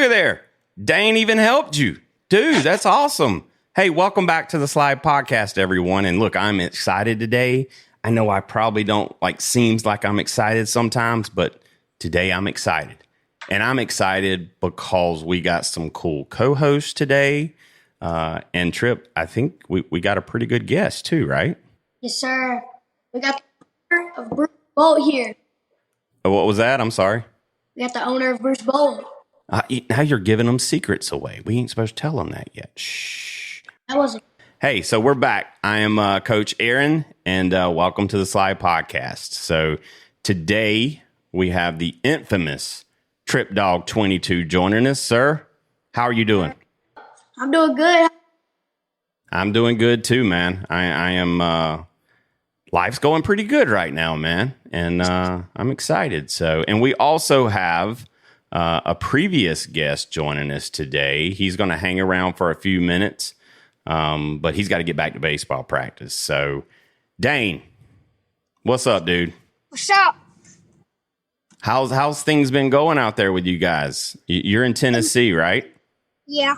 at there. Dane even helped you. Dude, that's awesome. Hey, welcome back to the Slide Podcast, everyone. And look, I'm excited today. I know I probably don't seems like I'm excited sometimes, but today I'm excited. And I'm excited because we got some cool co-hosts today. And Trip, I think we got a pretty good guest too, right? Yes, sir. We got the owner of Bruce Bolt here. What was that? I'm sorry. We got the owner of Bruce Bolt. Now you're giving them secrets away. We ain't supposed to tell them that yet. Shh. That wasn't. Hey, so we're back. I am Coach Aaron, and welcome to the Slide Podcast. So today we have the infamous Trip Dog 22 joining us, sir. How are you doing? I'm doing good. I'm doing good too, man. I am. Life's going pretty good right now, man, and I'm excited. So, and we also have a previous guest joining us today. He's going to hang around for a few minutes, but he's got to get back to baseball practice. So, Dane, what's up, dude? What's up? How's things been going out there with you guys? You're in Tennessee, right? Yeah.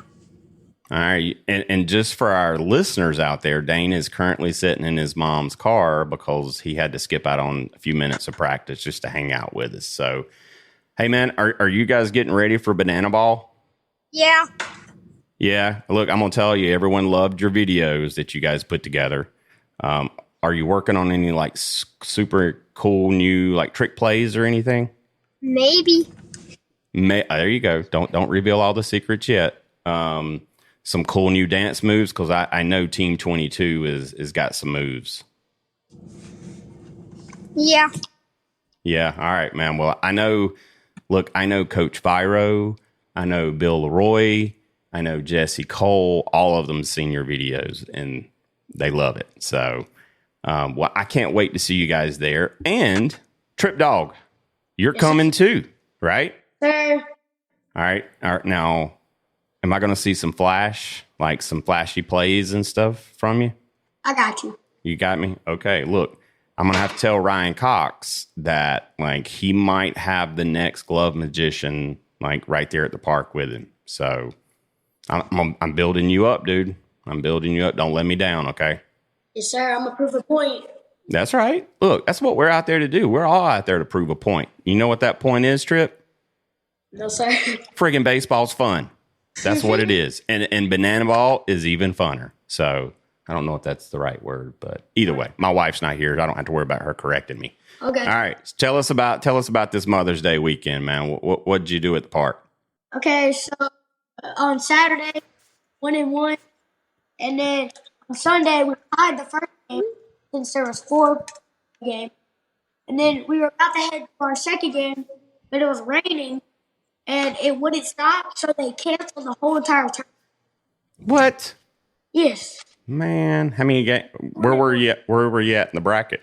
All right. And just for our listeners out there, Dane is currently sitting in his mom's car because he had to skip out on a few minutes of practice just to hang out with us. So, hey, man, are you guys getting ready for Banana Ball? Yeah. Yeah. Look, I'm going to tell you, everyone loved your videos that you guys put together. Are you working on any super cool new trick plays or anything? Maybe. There you go. Don't reveal all the secrets yet. Some cool new dance moves, because I know Team 22 is got some moves. Yeah. Yeah. All right, man. Well, I know Coach Viro. I know Bill Leroy. I know Jesse Cole. All of them seen your videos, and they love it. So, well, I can't wait to see you guys there. And Trip Dog, you're coming too, right? Sir. All right. Now, am I going to see some some flashy plays and stuff from you? I got you. You got me? Okay, look, I'm going to have to tell Ryan Cox that, he might have the next glove magician, right there at the park with him. So I'm building you up, dude. I'm building you up. Don't let me down, okay? Yes, sir. I'm going to prove a point. That's right. Look, that's what we're out there to do. We're all out there to prove a point. You know what that point is, Trip? No, sir. Friggin' baseball's fun. That's what it is. And banana ball is even funner. So I don't know if that's the right word, but either way, my wife's not here. I don't have to worry about her correcting me. Okay. All right. Tell us about this Mother's Day weekend, man. What did you do at the park? Okay. So on Saturday, 1-1. And then on Sunday, we tied the first game since there was 4 games. And then we were about to head for our second game, but it was raining. And it wouldn't stop, so they canceled the whole entire tournament. What? Yes. Man, how many games? Where were you at in the bracket?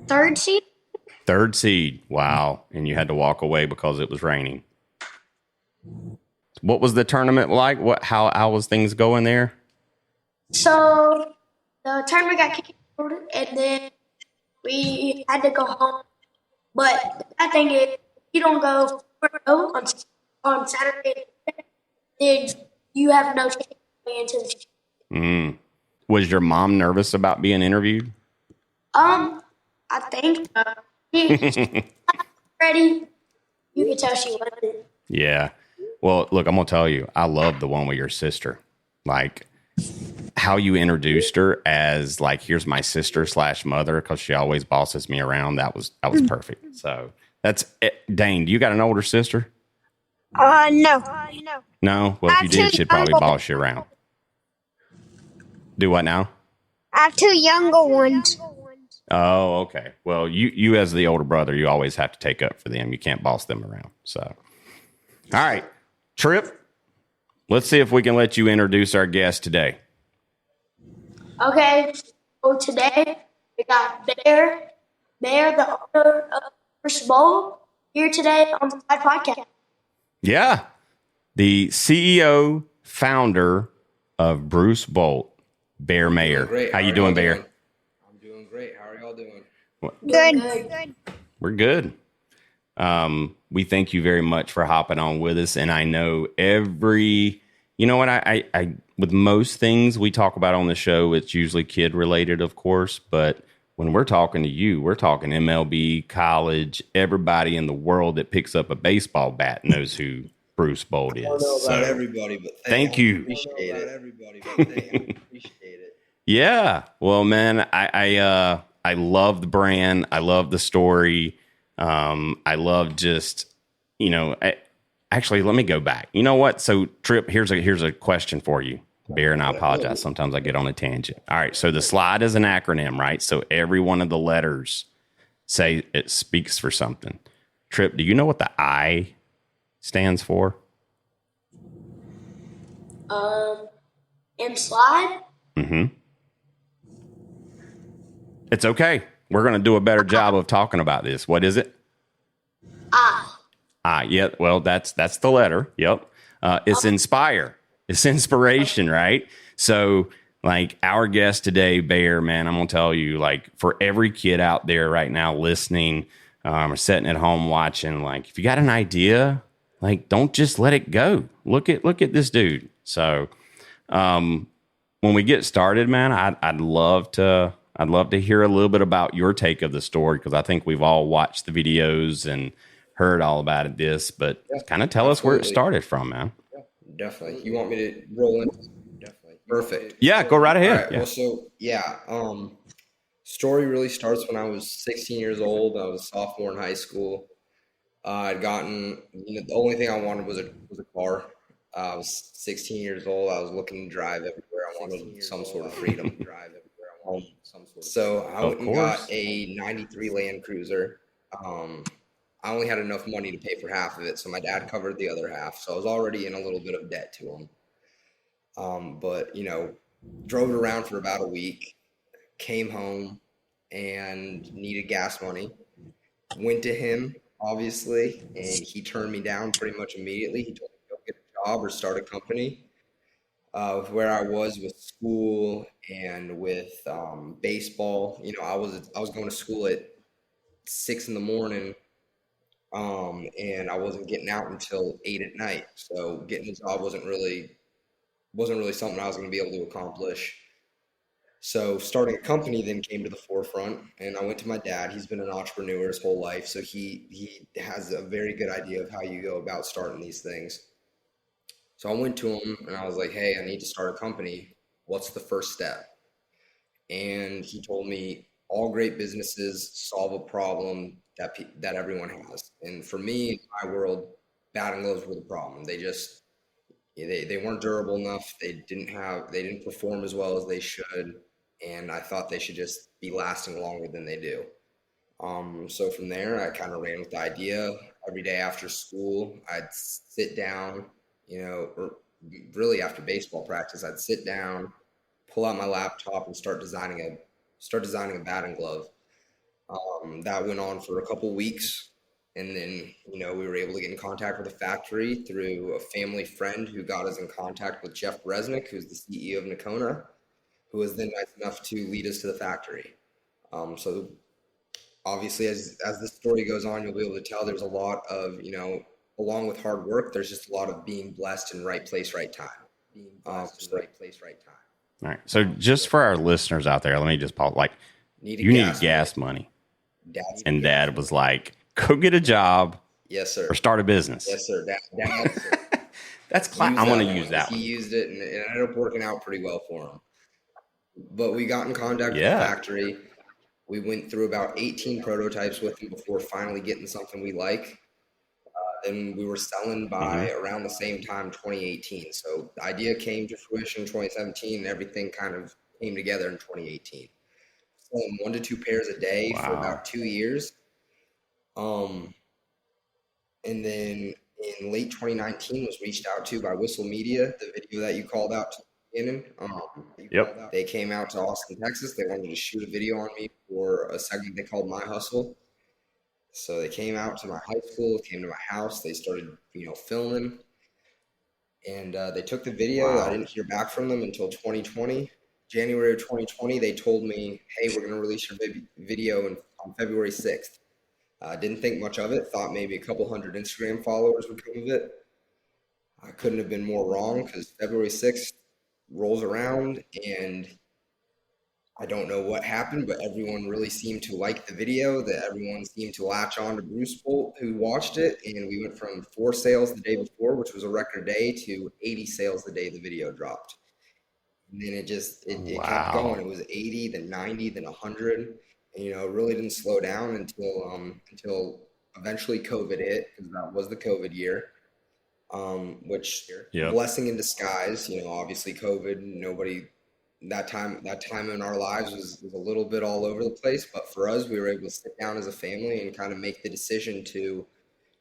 3rd seed. 3rd seed. Wow. And you had to walk away because it was raining. What was the tournament like? How was things going there? So the tournament got canceled, and then we had to go home. But the bad thing is, you don't go on Saturday, then you have no chance going into the season. Was your mom nervous about being interviewed? I think she's ready. You can tell she wasn't. Yeah. Well, look, I'm gonna tell you, I love the one with your sister. How you introduced her as here's my sister / mother, because she always bosses me around. That was perfect. So. That's it. Dane, do you got an older sister? No. No? Well, if you did, she'd probably boss you around. Do what now? I have 2 younger ones. Oh, okay. Well, you as the older brother, you always have to take up for them. You can't boss them around. So, all right. Trip, let's see if we can let you introduce our guest today. Okay. So today, we got Bear, the owner of Bruce Bolt, here today on the Slide Podcast. Yeah. The CEO, founder of Bruce Bolt, Bear Mayer. How you doing, Bear? I'm doing great. How are y'all doing? Good. We're good. We thank you very much for hopping on with us. And I know you know what, I with most things we talk about on the show, it's usually kid related, of course, but when we're talking to you, we're talking MLB, college, everybody in the world that picks up a baseball bat knows who Bruce Bolt is. I don't know about So everybody, but thank you. Appreciate it. Yeah. Well, man, I love the brand. I love the story. I love just, actually, let me go back. You know what? So Trip, here's a question for you. Bear, and I apologize. Sometimes I get on a tangent. All right. So the slide is an acronym, right? So every one of the letters say it speaks for something. Trip, do you know what the I stands for? In slide? Mm-hmm. It's okay. We're going to do a better job of talking about this. What is it? Yeah. Well, that's the letter. Yep. It's inspire. It's inspiration, right? So, like our guest today, Bear, man, I'm going to tell you, like, for every kid out there right now listening, or sitting at home watching, like, if you got an idea, like, don't just let it go. Look at this dude. So, when we get started, man, I'd love to hear a little bit about your take of the story, because I think we've all watched the videos and heard all about this, but kind of tell us where it started from, man. Definitely. You want me to roll in? Definitely. Perfect. Yeah, go right ahead. All right. Yeah. Well, so story really starts when I was 16 years old. I was a sophomore in high school. I'd gotten, the only thing I wanted was a car. I was 16 years old. I was looking to drive everywhere. I wanted some sort of freedom. So I went and got a 93 Land Cruiser. I only had enough money to pay for half of it, so my dad covered the other half. So I was already in a little bit of debt to him. But drove it around for about a week, came home and needed gas money. Went to him, obviously, and he turned me down pretty much immediately. He told me to go get a job or start a company. Where I was with school and with baseball, I was going to school at 6 a.m. And I wasn't getting out until 8 at night. So getting a job wasn't really something I was going to be able to accomplish. So starting a company then came to the forefront, and I went to my dad. He's been an entrepreneur his whole life, so he has a very good idea of how you go about starting these things. So I went to him and I was like, hey, I need to start a company. What's the first step? And he told me all great businesses solve a problem that everyone has. And for me, in my world, batting gloves were the problem. They weren't durable enough. They didn't perform as well as they should. And I thought they should just be lasting longer than they do. So from there, I kind of ran with the idea. Every day after school, I'd sit down, or really after baseball practice, I'd sit down, pull out my laptop, and start designing a batting glove. That went on for a couple weeks, and then we were able to get in contact with a factory through a family friend who got us in contact with Jeff Bresnick, who's the CEO of Nakona, who was then nice enough to lead us to the factory. So obviously, as the story goes on, you'll be able to tell there's a lot of, along with hard work, there's just a lot of being blessed in right place, right time. All right. So just for our listeners out there, let me just pause. Like, you need gas money. And Dad was like, go get a job. Yes, sir. Or start a business. Yes, sir. Dad That's I'm going to use that one. He used it, and it ended up working out pretty well for him. But we got in contact with the factory. We went through about 18 prototypes with him before finally getting something we like. Then we were selling by around the same time, 2018. So the idea came to fruition in 2017, and everything kind of came together in 2018. Selling 1 to 2 pairs a day for about 2 years. And then in late 2019 was reached out to by Whistle Media, the video that you called out to the beginning. They came out to Austin, Texas. They wanted to shoot a video on me for a segment they called My Hustle. So they came out to my high school, came to my house. They started, filming. And they took the video. I didn't hear back from them until 2020. January of 2020, they told me, hey, we're going to release your video on February 6th. Didn't think much of it. Thought maybe a couple hundred Instagram followers would come of it. I couldn't have been more wrong because February 6th rolls around and I don't know what happened, but everyone really seemed to like the video, that everyone seemed to latch on to Bruce Bolt who watched it. And we went from 4 sales the day before, which was a record day, to 80 sales the day the video dropped. And then it kept going. It was 80, then 90, then 100. And, it really didn't slow down until eventually COVID hit, because that was the COVID year. Which blessing in disguise, obviously COVID, nobody, that time in our lives was a little bit all over the place. But for us, we were able to sit down as a family and kind of make the decision to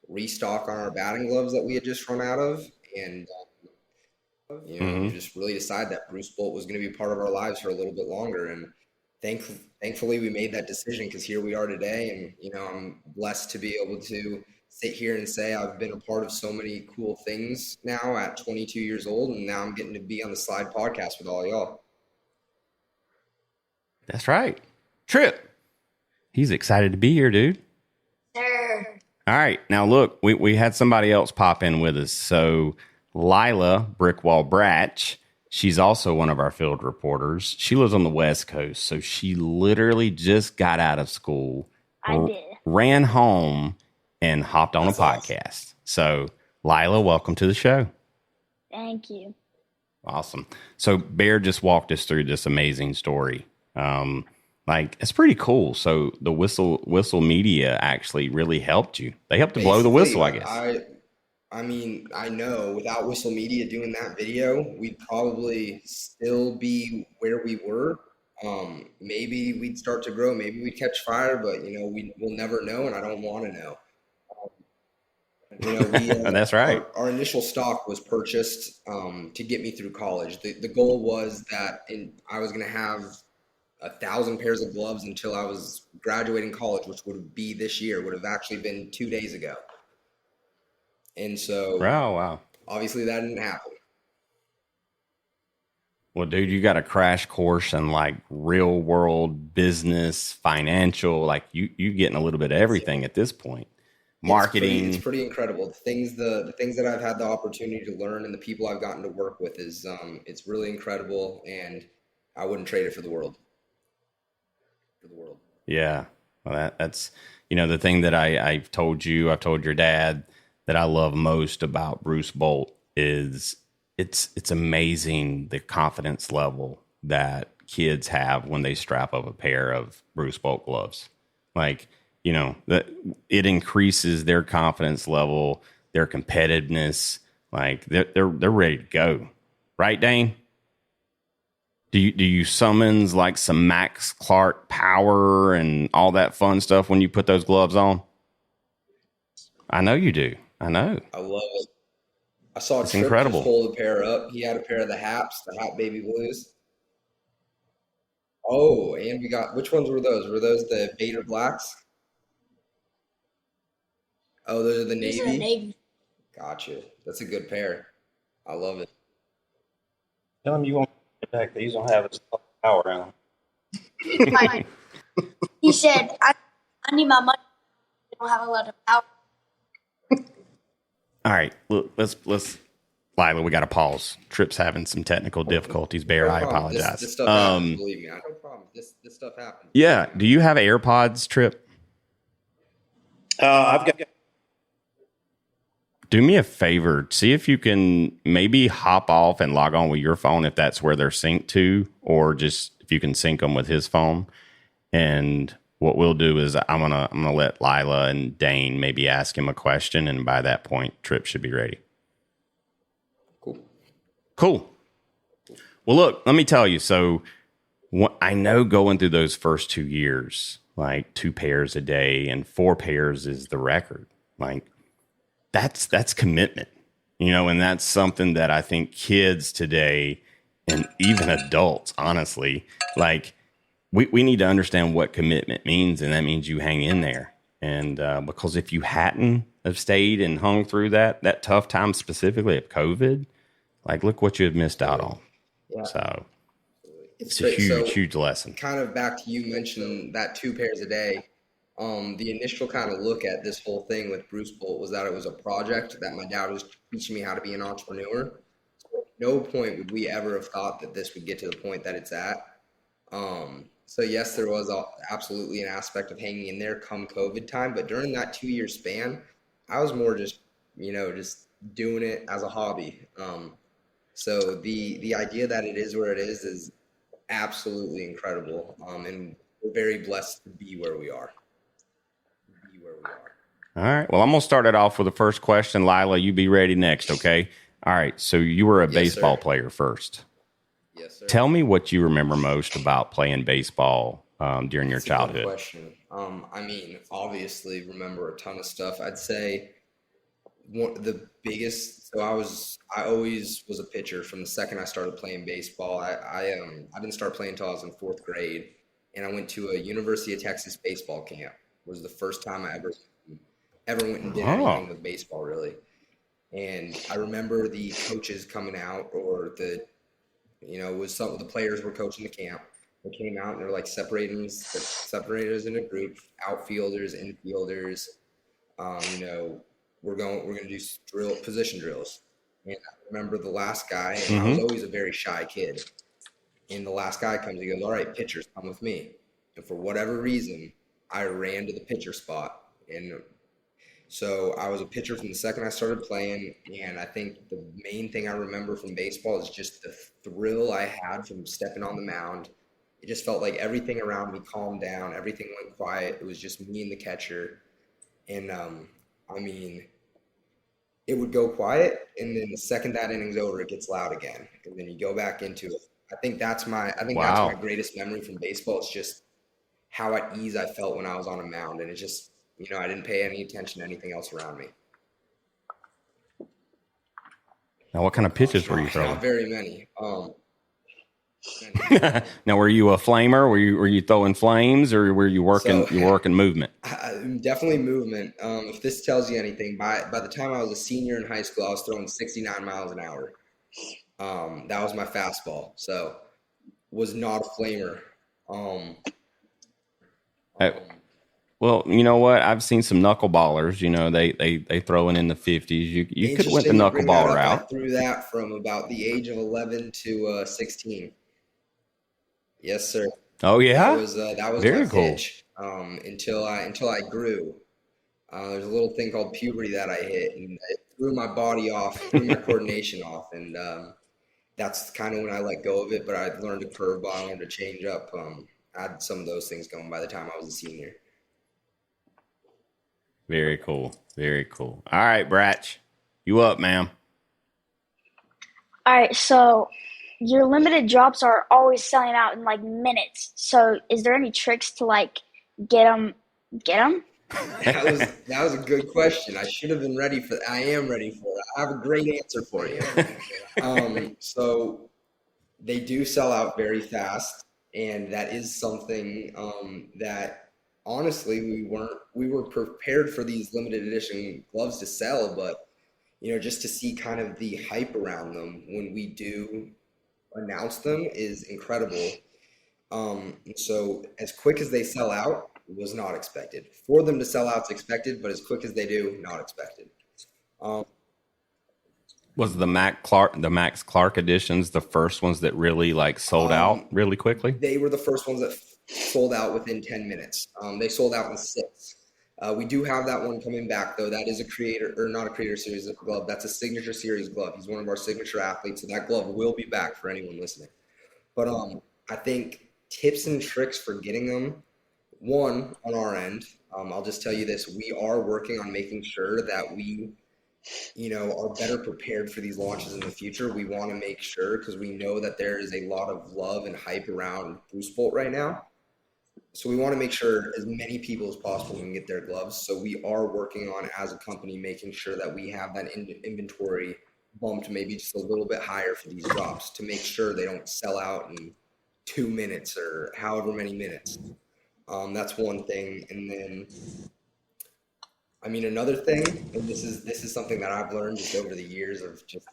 restock on our batting gloves that we had just run out of. And, just really decide that Bruce Bolt was going to be part of our lives for a little bit longer. And thankfully we made that decision, because here we are today. And, I'm blessed to be able to sit here and say I've been a part of so many cool things now at 22 years old. And now I'm getting to be on the Slide podcast with all y'all. That's right. Trip. He's excited to be here, dude. Sure. All right. Now, look, we had somebody else pop in with us. So Lila Brickwall Bratch, she's also one of our field reporters. She lives on the West Coast. So she literally just got out of school. I did. Ran home and hopped on a podcast. Awesome. So Lila, welcome to the show. Thank you. Awesome. So Bear just walked us through this amazing story. It's pretty cool. So the whistle media actually really helped you. They helped to blow the whistle, I guess. I know without Whistle Media doing that video, we'd probably still be where we were. Maybe we'd start to grow, maybe we'd catch fire, but we'll never know, and I don't want to know. That's right. Our initial stock was purchased to get me through college. The goal was that I was going to have 1,000 pairs of gloves until I was graduating college, which would be this year, would have actually been 2 days ago. And so, wow. Obviously that didn't happen. Well, dude, you got a crash course in real world business, financial, you getting a little bit of everything at this point. Marketing. It's pretty incredible. The things that I've had the opportunity to learn and the people I've gotten to work with is, it's really incredible, and I wouldn't trade it for the world. Yeah. Well, that's, the thing that I've told your dad that I love most about Bruce Bolt is it's amazing the confidence level that kids have when they strap up a pair of Bruce Bolt gloves. That it increases their confidence level, their competitiveness. They're ready to go. Right, Dane? Do you summons some Max Clark power and all that fun stuff when you put those gloves on? I know you do. I know. I love it. I saw it's Trip incredible. Just hold a pair up. He had a pair of the Haps, the Hap Baby Blues. Oh, and we got, which ones were those? Were those the Vader Blacks? Oh, those are the Navy? These are the Navy. Gotcha. That's a good pair. I love it. Tell him you won't get back. These don't have as much power on them. Right. He said, I need my money. I don't have a lot of power. All right, look, let's Lila, we got to pause. Trip's having some technical difficulties. Bear, I apologize. This stuff happens, believe me. No problem. This stuff happens. Yeah. Do you have AirPods, Trip? I've got. Do me a favor. See if you can maybe hop off and log on with your phone if that's where they're synced to, or just if you can sync them with his phone. And what we'll do is I'm gonna let Lila and Dane maybe ask him a question, and by that point, Trip should be ready. Cool. Well, look, let me tell you. So I know going through those first 2 years, 2 pairs a day and 4 pairs is the record. That's commitment, and that's something that I think kids today and even adults, honestly, we need to understand what commitment means. And that means you hang in there. And because if you hadn't have stayed and hung through that tough time, specifically of COVID, look what you have missed out on. Yeah. So it's a huge lesson. Kind of back to you mentioning that 2 pairs a day. The initial kind of look at this whole thing with Bruce Bolt was that it was a project that my dad was teaching me how to be an entrepreneur. At no point would we ever have thought that this would get to the point that it's at. So yes, there was absolutely an aspect of hanging in there come COVID time, but during that 2 year span, I was more just, just doing it as a hobby. So the idea that it is where it is absolutely incredible. And we're very blessed to be where we are. All right. Well, I'm going to start it off with the first question. Lila, you be ready next, okay? All right. So you were a baseball player first. Yes, sir. Tell me what you remember most about playing baseball during your childhood. Good question. Obviously remember a ton of stuff. I'd say the biggest. So I always was a pitcher from the second I started playing baseball. I didn't start playing until I was in 4th grade, and I went to a University of Texas baseball camp. It was the first time I ever went and did anything with baseball, really. And I remember the coaches coming out, or was some of the players were coaching the camp. They came out and they're like separating us into groups, outfielders, infielders. We're gonna do position drills. And I remember the last guy, and I was always a very shy kid. And the last guy comes, he goes, "All right, pitchers, come with me." And for whatever reason, I ran to the pitcher spot. And so I was a pitcher from the second I started playing, and I think the main thing I remember from baseball is just the thrill I had from stepping on the mound. It just felt like everything around me calmed down, everything went quiet. It was just me and the catcher. And it would go quiet, and then the second that inning's over, it gets loud again, and then you go back into it. I think that's my greatest memory from baseball. It's just how at ease I felt when I was on a mound, and it just I didn't pay any attention to anything else around me. Now, what kind of pitches were you throwing? Not very many. Now, were you a flamer? Were you throwing flames, or were you working movement? Definitely movement. If this tells you anything, by the time I was a senior in high school, I was throwing 69 miles an hour. That was my fastball. So was not a flamer. Well, you know what? I've seen some knuckleballers. They throwing in the 50s. You could have went the knuckleball route. I threw that from about the age of 11 to 16. Yes, sir. Oh yeah, that was very my cool. pitch until I grew. There's a little thing called puberty that I hit, and it threw my body off, threw my coordination off, and that's kind of when I let go of it. But I learned a curveball, I learned to change up. I had some of those things going by the time I was a senior. Very cool. Very cool. All right, Bratch, you up, ma'am? All right, so your limited drops are always selling out in like minutes. So is there any tricks to like get them? That was a good question. I should have been ready for that. I am ready for it. I have a great answer for you. So they do sell out very fast, and that is something that honestly we were prepared for these limited edition gloves to sell, but just to see kind of the hype around them when we do announce them is incredible. So as quick as they sell out was not expected. For them to sell out is expected, but as quick as they do, not expected. Was the Max Clark editions the first ones that really like sold out really quickly? They were the first ones that sold out within 10 minutes. They sold out in 6. We do have that one coming back, though. That is a creator, or not a creator series glove. That's a signature series glove. He's one of our signature athletes, so that glove will be back for anyone listening. But I think tips and tricks for getting them, one, on our end, I'll just tell you this. We are working on making sure that we are better prepared for these launches in the future. We want to make sure, because we know that there is a lot of love and hype around Bruce Bolt right now. So we want to make sure as many people as possible can get their gloves. So we are working on, as a company, making sure that we have that inventory bumped maybe just a little bit higher for these drops to make sure they don't sell out in 2 minutes or however many minutes. That's one thing. And then, another thing, and this is something that I've learned just over the years of just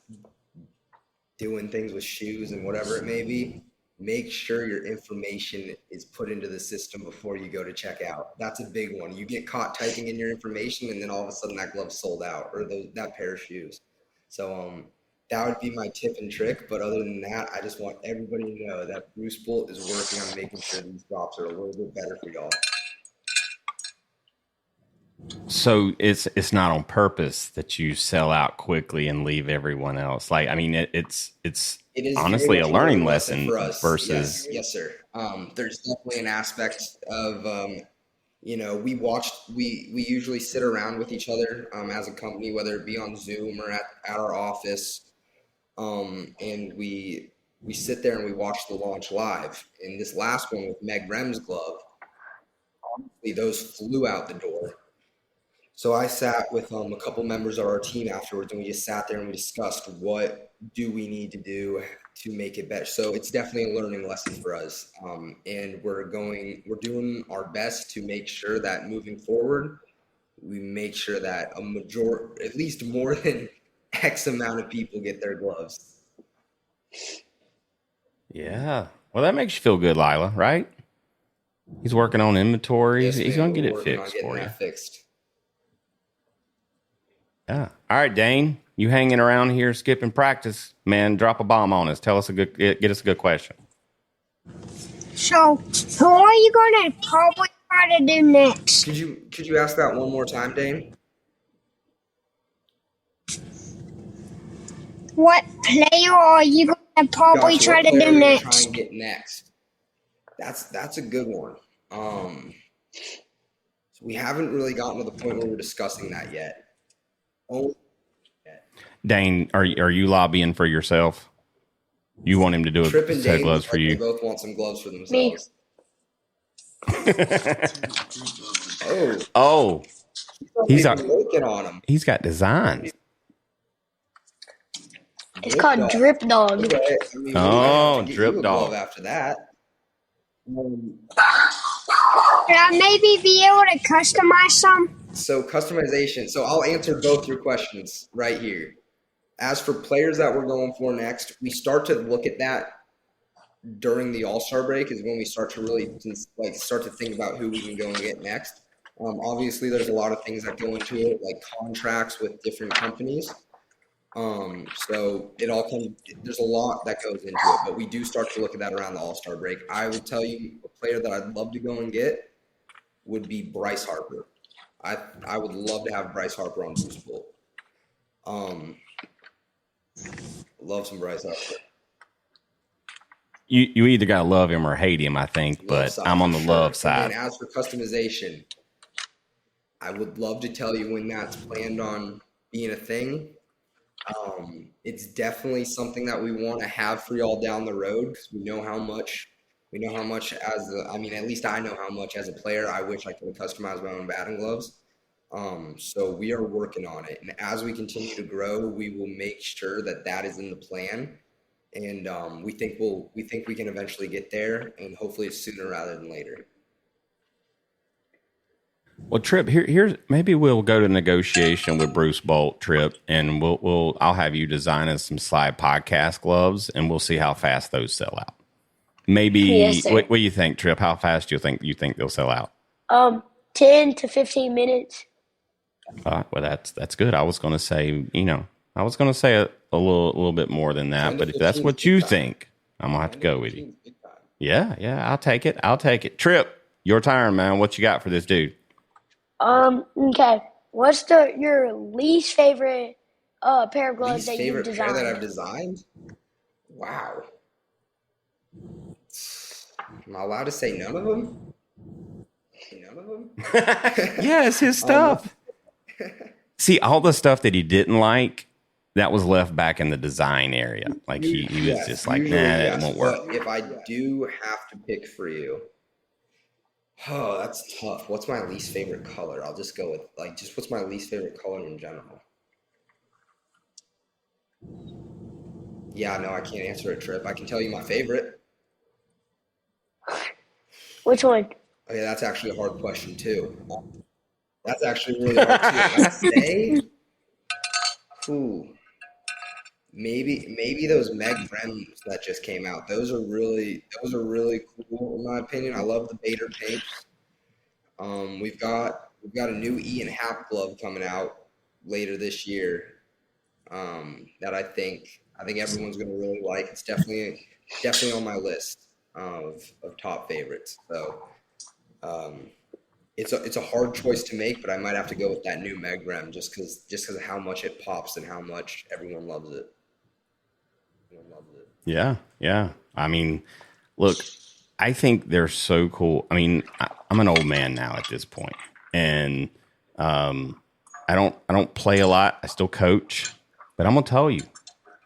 doing things with shoes and whatever it may be. make sure your information is put into the system before you go to check out. That's a big one. You get caught typing in your information and then all of a sudden that glove's sold out, or that pair of shoes. So that would be my tip and trick. But other than that, I just want everybody to know that Bruce Bolt is working on making sure these drops are a little bit better for y'all. So it's not on purpose that you sell out quickly and leave everyone else. Like, I mean, it is honestly a learning lesson for us. versus. Yes, sir. There's definitely an aspect of, we usually sit around with each other as a company, whether it be on Zoom or at our office. And we sit there and we watch the launch live. And this last one with Meg Rem's glove, honestly, those flew out the door. So I sat with a couple members of our team afterwards, and we just sat there and we discussed what do we need to do to make it better. So it's definitely a learning lesson for us, and we're doing our best to make sure that moving forward, we make sure that at least more than X amount of people get their gloves. Yeah, well, that makes you feel good, Lila, right? He's working on inventory. Yes, he's going to get it fixed for you. Fixed. Yeah. All right, Dane, you hanging around here skipping practice, man, drop a bomb on us. Get us a good question. So, who are you going to probably try to do next? Could you ask that one more time, Dane? What player are you going to probably try to do next? Try and get next. That's a good one. So we haven't really gotten to the point where we're discussing that yet. Dane, are you lobbying for yourself? You want him to do a set of gloves for you? They both want some gloves for themselves. Oh, he's working on them. He's got designs. It's called Drip Dog. Okay. Drip Dog. After that. Could I maybe be able to customize some? So customization. So I'll answer both your questions right here. As for players that we're going for next, we start to look at that during the All-Star break is when we start to really start to think about who we can go and get next. Obviously, there's a lot of things that go into it, like contracts with different companies. So it all there's a lot that goes into it, but we do start to look at that around the All-Star break. I would tell you a player that I'd love to go and get would be Bryce Harper. I would love to have Bryce Harper on Bruce Bolt. Love some Bryce Harper. You either gotta love him or hate him, I think, but I'm on the love side. And as for customization, I would love to tell you when that's planned on being a thing. It's definitely something that we want to have for y'all down the road because we know how much at least I know how much as a player I wish I could customize my own batting gloves. So we are working on it, and as we continue to grow, we will make sure that is in the plan. And we think we can eventually get there, and hopefully it's sooner rather than later. Well, Trip, here's maybe we'll go to negotiation with Bruce Bolt, Trip, and I'll have you design us some Slide podcast gloves, and we'll see how fast those sell out. Maybe Yes, what do you think, Trip? How fast do you think they'll sell out? 10 to 15 minutes. Well, that's good. I was going to say, a little bit more than that, but if that's what you think, I'm gonna have to go with you. Yeah, I'll take it. Trip, your turn, man. What you got for this dude? Okay. What's your least favorite pair of gloves that you've designed? Pair that I've designed? Wow. Am I allowed to say none of them? Yeah, it's his stuff. See, all the stuff that he didn't like, that was left back in the design area. Like he was just like, that won't work. But if I do have to pick for you, oh, that's tough. What's my least favorite color? I'll just go with what's my least favorite color in general? Yeah, no, I can't answer it, Trip. I can tell you my favorite. Which one? Okay, that's actually a hard question too. That's actually really hard too. I'd say, maybe those Meg Brems that just came out. Those are really cool in my opinion. I love the Bader tapes. We've got a new Ian Happ glove coming out later this year. That I think everyone's gonna really like. It's definitely on my list of top favorites. So it's a hard choice to make, but I might have to go with that new Meg Brem just because of how much it pops and how much everyone loves it. Yeah, yeah. I mean, look, I think they're so cool. I mean, I'm an old man now at this point, and I don't play a lot. I still coach, but I'm gonna tell you,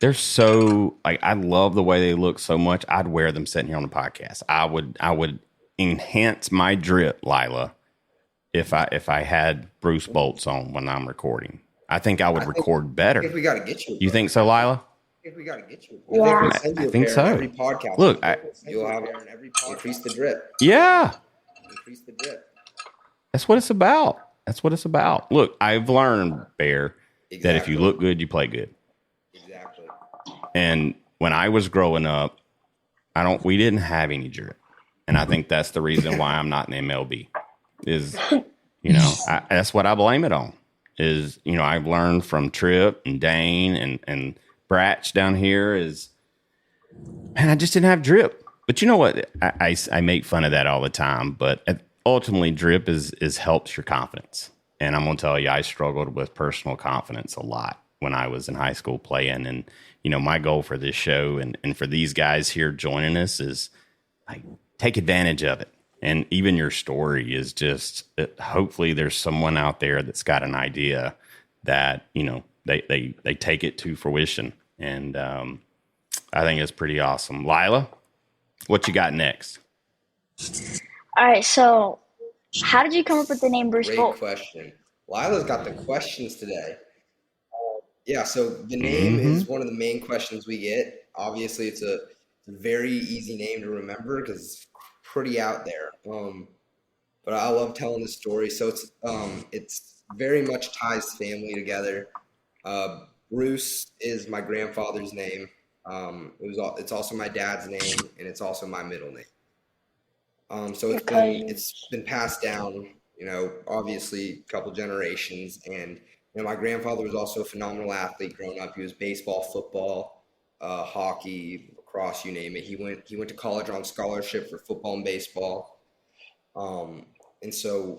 they're so like I love the way they look so much. I'd wear them sitting here on the podcast. I would enhance my drip, Lila, if I had Bruce bolts on when I'm recording. I think I would record better. I think we got to get you. You think so, Lila? I think we got to get you. Yeah. I think so. Every podcast. Look, you'll have in every podcast. Increase the drip. Yeah. Increase the drip. That's what it's about. That's what it's about. Look, I've learned, Bear, that if you look good, you play good. Exactly. And when I was growing up, we didn't have any drip. And I think that's the reason why I'm not in MLB is, that's what I blame it on is, I've learned from Tripp and Dane and Bratch down here is, man, I just didn't have drip. But you know what? I make fun of that all the time, but ultimately drip is helps your confidence. And I'm going to tell you, I struggled with personal confidence a lot when I was in high school playing. And, my goal for this show and for these guys here joining us is like, take advantage of it. And even your story is just hopefully there's someone out there that's got an idea that, they take it to fruition. And I think it's pretty awesome. Lila, what you got next? All right, so how did you come up with the name Bruce Great Bolt? question. Lila's got the questions today. Yeah, so the name is one of the main questions we get. Obviously, it's a very easy name to remember because it's pretty out there. But I love telling the story. So it's very much ties family together. Bruce is my grandfather's name. It's also my dad's name, and it's also my middle name. So it's been passed down, obviously a couple generations. And my grandfather was also a phenomenal athlete growing up. He was baseball, football, hockey, lacrosse, you name it. He went to college on scholarship for football and baseball. And so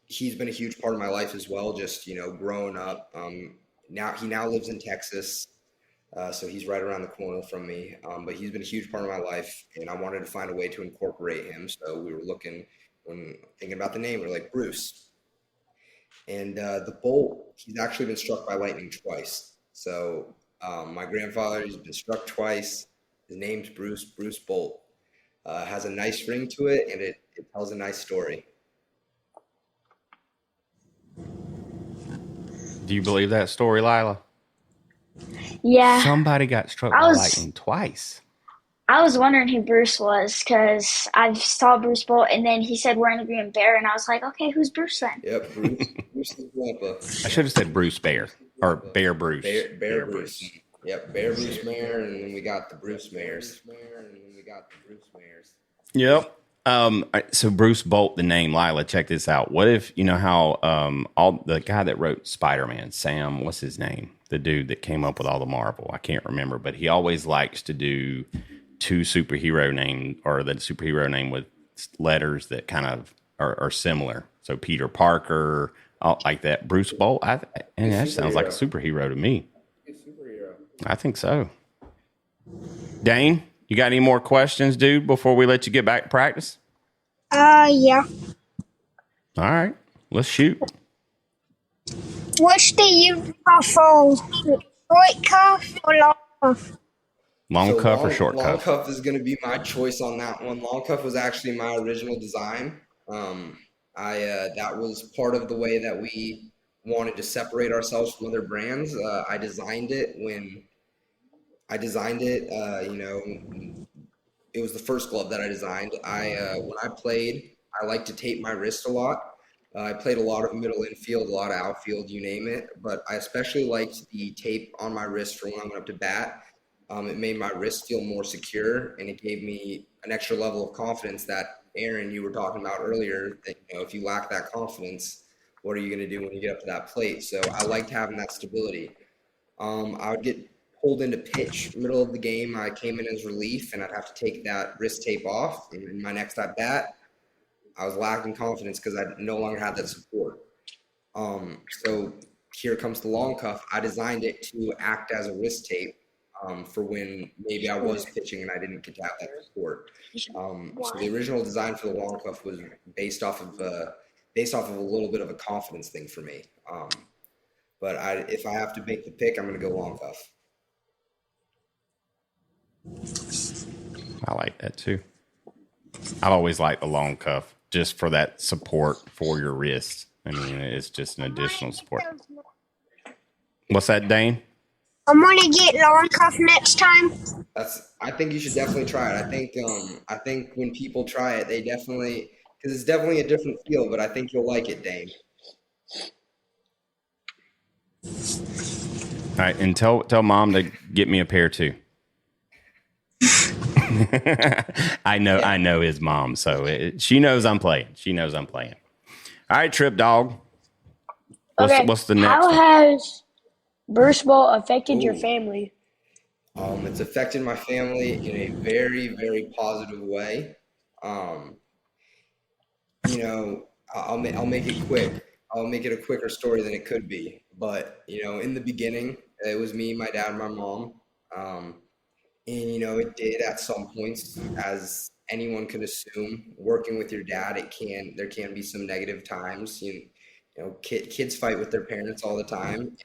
he's been a huge part of my life as well, just, growing up. He now lives in Texas. So he's right around the corner from me. But he's been a huge part of my life, and I wanted to find a way to incorporate him. So we were when thinking about the name, we were like, Bruce. And the bolt, he's actually been struck by lightning twice. So my grandfather, he's been struck twice. His name's Bruce Bolt. Has a nice ring to it, and it tells a nice story. Do you believe that story, Lila? Yeah. Somebody got struck by lightning twice. I was wondering who Bruce was because I saw Bruce Bolt, and then he said we're interviewing Bear, and I was like, okay, who's Bruce then? Yep, Bruce is grandpa. I should have said Bruce Bear or Bear Bruce. Bear Bruce. Yep, Bear Bruce Mayer, and then we got the Bruce Mayers. Yep. So Bruce Bolt, the name, Lila, check this out. What if, how all the guy that wrote Spider-Man, Sam, what's his name? The dude that came up with all the Marvel. I can't remember, but he always likes to do two superhero name or the superhero name with letters that kind of are similar. So Peter Parker, like that. Bruce Bolt, and that sounds like a superhero to me. I think so. Dane, you got any more questions, dude, before we let you get back to practice? Yeah. All right, let's shoot. What's the you prefer? Short cuff or long cuff? Long cuff or short long cuff? Long cuff is going to be my choice on that one. Long cuff was actually my original design. That was part of the way that we wanted to separate ourselves from other brands. I designed it. It was the first glove that I designed. When I played, I like to tape my wrist a lot. I played a lot of middle infield, a lot of outfield, you name it. But I especially liked the tape on my wrist for when I went up to bat. It made my wrist feel more secure, and it gave me an extra level of confidence that, Aaron, you were talking about earlier, that, if you lack that confidence, what are you going to do when you get up to that plate? So I liked having that stability. I would get pulled into pitch middle of the game. I came in as relief, and I'd have to take that wrist tape off. And in my next at bat, I was lacking confidence because I no longer had that support. So here comes the long cuff. I designed it to act as a wrist tape for when maybe I was pitching and I didn't get to have that support. So the original design for the long cuff was based off of a little bit of a confidence thing for me. But if I have to make the pick, I'm going to go long cuff. I like that too. I've always liked the long cuff just for that support for your wrist. I mean, it's just an additional support. What's that, Dane? I'm gonna get long cuff next time. I think you should definitely try it. I think when people try it, they definitely, because it's definitely a different feel, but I think you'll like it, Dane. All right, and tell Mom to get me a pair too. I know his mom, so she knows I'm playing. All right, Trip Dog. What's the next? How has Bruce Bolt affected your family? It's affected my family in a very, very positive way. I'll make it quick. I'll make it a quicker story than it could be. But, in the beginning, it was me, my dad, and my mom. And, it did at some points, as anyone could assume, working with your dad, there can be some negative times. Kids fight with their parents all the time.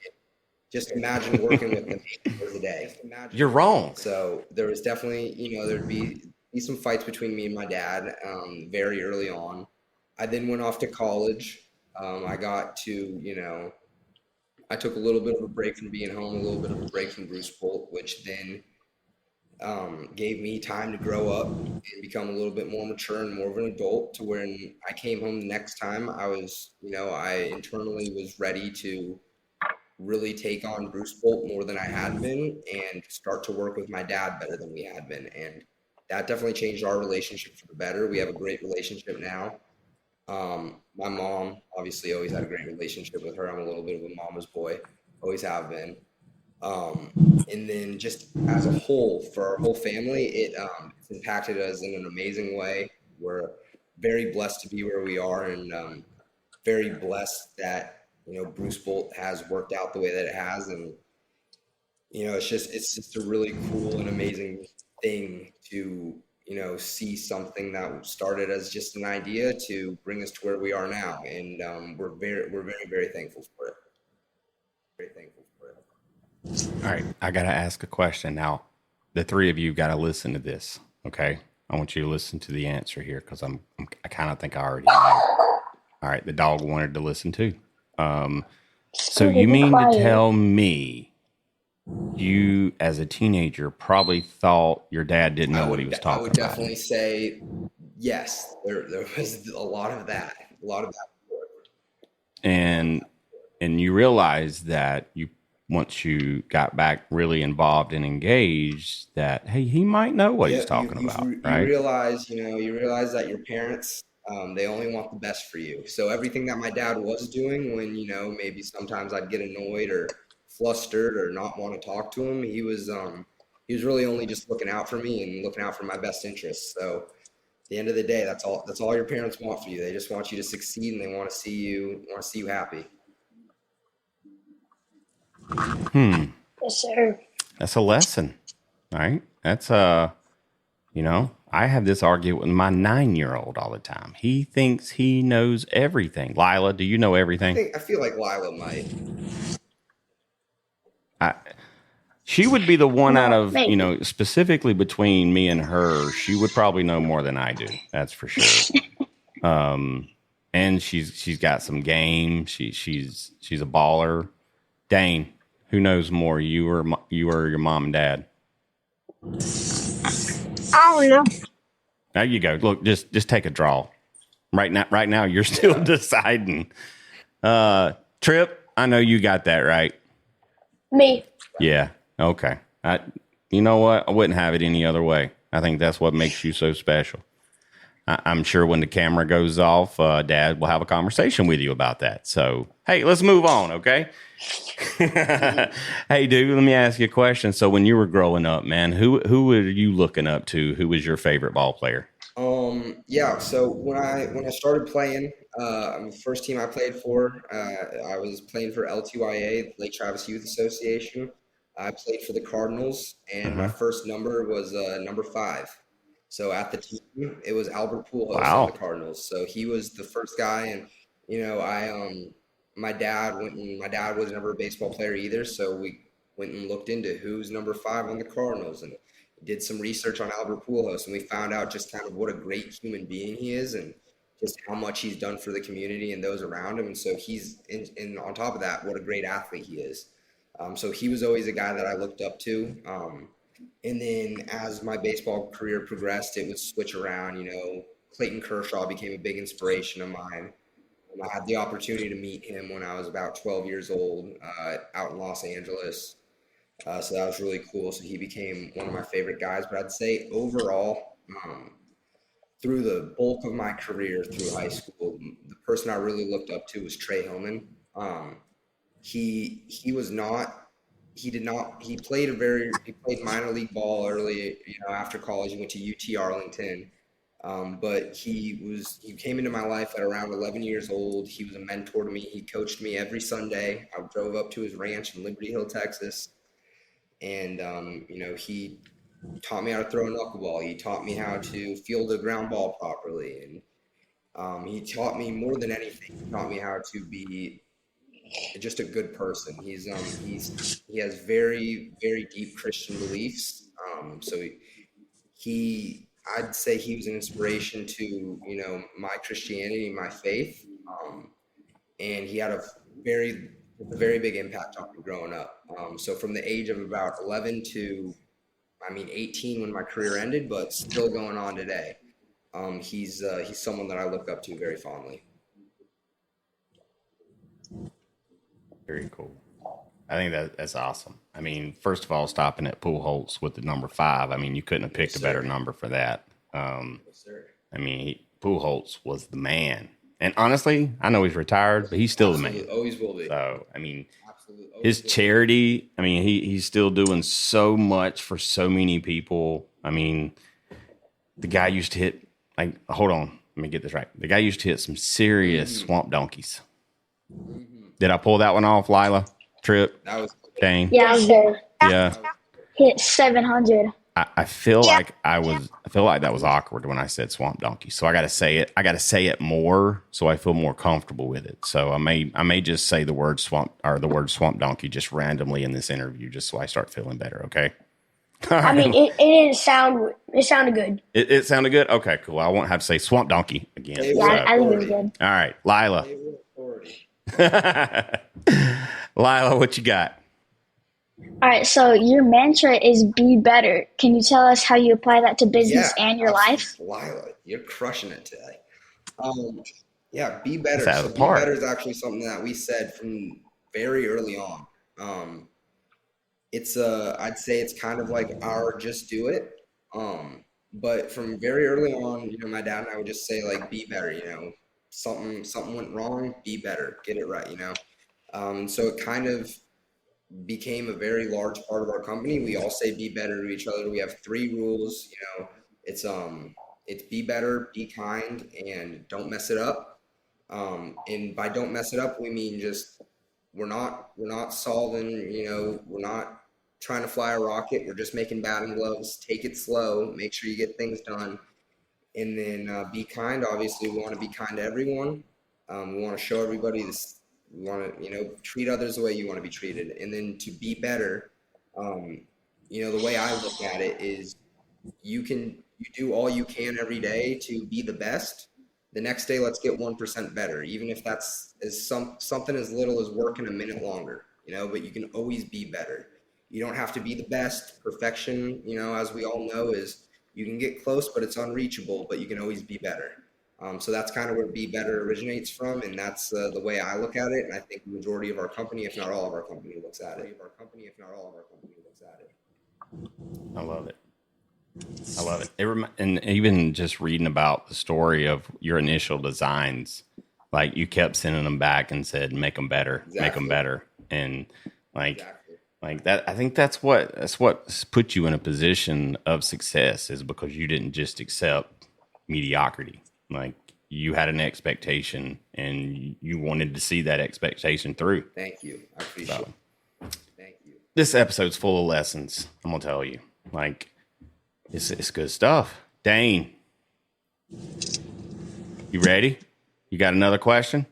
Just imagine working with them 8 hours a day. You're wrong. So there was definitely, there'd be some fights between me and my dad very early on. I then went off to college. I got to, I took a little bit of a break from being home, a little bit of a break from Bruce Bolt, which then gave me time to grow up and become a little bit more mature and more of an adult, to when I came home the next time, I was, I internally was ready to really take on Bruce Bolt more than I had been and start to work with my dad better than we had been. And that definitely changed our relationship for the better. We have a great relationship now. My mom obviously always had a great relationship with her. I'm a little bit of a mama's boy, always have been. And then just as a whole, for our whole family, it's impacted us in an amazing way. We're very blessed to be where we are, and very blessed that, Bruce Bolt has worked out the way that it has. And, it's just a really cool and amazing thing to, see something that started as just an idea to bring us to where we are now. And we're very, very thankful for it. Very thankful for it. All right, I got to ask a question now. The three of you got to listen to this, okay? I want you to listen to the answer here, because I kind of think I already know. All right, the dog wanted to listen too. So you mean to tell me you, as a teenager, probably thought your dad didn't know what he was talking about? I would definitely say yes. There was a lot of that. And you realized that once you got back really involved and engaged, that, hey, he might know what he's talking about, right? You realize that your parents, they only want the best for you. So everything that my dad was doing when, maybe sometimes I'd get annoyed or flustered or not want to talk to him, he was really only just looking out for me and looking out for my best interests. So at the end of the day, that's all your parents want for you. They just want you to succeed, and they want to see you happy. Yes, sir. That's a lesson, right? That's I have this argument with my 9-year-old all the time. He thinks he knows everything. Lila, do you know everything? I feel like Lila might. She would be the one out of, specifically between me and her, she would probably know more than I do. That's for sure. And she's got some game. She's a baller. Dane, who knows more, you or your mom and dad? I don't know. There you go. Look, just take a draw. Right now, you're still deciding. Trip, I know you got that right. Me. Yeah. Okay. You know what? I wouldn't have it any other way. I think that's what makes you so special. I'm sure when the camera goes off, Dad will have a conversation with you about that. So, hey, let's move on, okay? Hey, dude, let me ask you a question. So, when you were growing up, man, who were you looking up to? Who was your favorite ball player? Yeah. So when I started playing, the first team I played for, I was playing for LTYA, Lake Travis Youth Association. I played for the Cardinals, and my Mm-hmm. first number was number 5. So at the team, it was Albert Pujols on the Wow. Cardinals. So he was the first guy, and I my dad was never a baseball player either, so we went and looked into who's number 5 on the Cardinals, and did some research on Albert Pujols, and we found out just kind of what a great human being he is, and just how much he's done for the community and those around him. And so and on top of that, what a great athlete he is. So he was always a guy that I looked up to. And then as my baseball career progressed, it would switch around. Clayton Kershaw became a big inspiration of mine. And I had the opportunity to meet him when I was about 12 years old out in Los Angeles. So that was really cool. So he became one of my favorite guys. But I'd say overall, through the bulk of my career through high school, the person I really looked up to was Trey Hillman. He was not. He played minor league ball early. After college, he went to UT Arlington. But he came into my life at around 11 years old. He was a mentor to me. He coached me every Sunday. I drove up to his ranch in Liberty Hill, Texas. And, he taught me how to throw a knuckleball. He taught me how to field a ground ball properly. And he taught me more than anything. He taught me how to be just a good person. He has very, very deep Christian beliefs. So I'd say he was an inspiration to, my Christianity, my faith. And he had a very big impact on me growing up. So from the age of about 11 to, 18 when my career ended, but still going on today. He's someone that I look up to very fondly. Very cool. I think that's awesome. First of all, stopping at Pujols with the number 5. You couldn't have picked a better number for that. Yes, sir. Pujols was the man. And honestly, I know he's retired, but he's still the man. Always will be. So, Absolutely. his charity, he's still doing so much for so many people. The guy used to hit, hold on, let me get this right. The guy used to hit some serious swamp donkeys. Did I pull that one off, Lila? Trip? That was Dang. Yeah, I was there. Yeah. Hit 700. I feel like that was awkward when I said swamp donkey. So I got to say it. I got to say it more so I feel more comfortable with it. So I may just say the word swamp donkey just randomly in this interview just so I start feeling better. Okay. It didn't sound. It sounded good. It sounded good. Okay, cool. I won't have to say swamp donkey again. Yeah, So. I think it was good. All right, Lila. Lila, what you got? All right, so your mantra is be better. Can you tell us how you apply that to business and your life? Lila, you're crushing it today. Be better. That's out of So the be park. better is actually something that we said from very early on. I'd say it's kind of like our just do it. But from very early on, my dad and I would just say be better, something went wrong, be better, get it right, so it kind of became a very large part of our company. We all say be better to each other. We have 3 rules, it's be better, be kind, and don't mess it up. And by don't mess it up, we mean just we're not solving, we're not trying to fly a rocket. We're just making batting gloves. Take it slow. Make sure you get things done. And then be kind. Obviously, we want to be kind to everyone. We want to show everybody this. We want to, treat others the way you want to be treated. And then to be better, the way I look at it is you do all you can every day to be the best. The next day, let's get 1% better, even if that's something as little as working a minute longer, but you can always be better. You don't have to be the best. Perfection, as we all know, is you can get close, but it's unreachable, but you can always be better. So that's kind of where Be Better originates from, and that's the way I look at it. And I think the majority of our company, if not all of our company, looks at it. I love it. I love it. And even just reading about the story of your initial designs, like you kept sending them back and said, make them better, make them better. And like that, I think that's what put you in a position of success, is because you didn't just accept mediocrity. Like you had an expectation and you wanted to see that expectation through. Thank you. I appreciate it. Thank you. This episode's full of lessons. I'm going to tell you, like, it's good stuff. Dane, you ready? You got another question?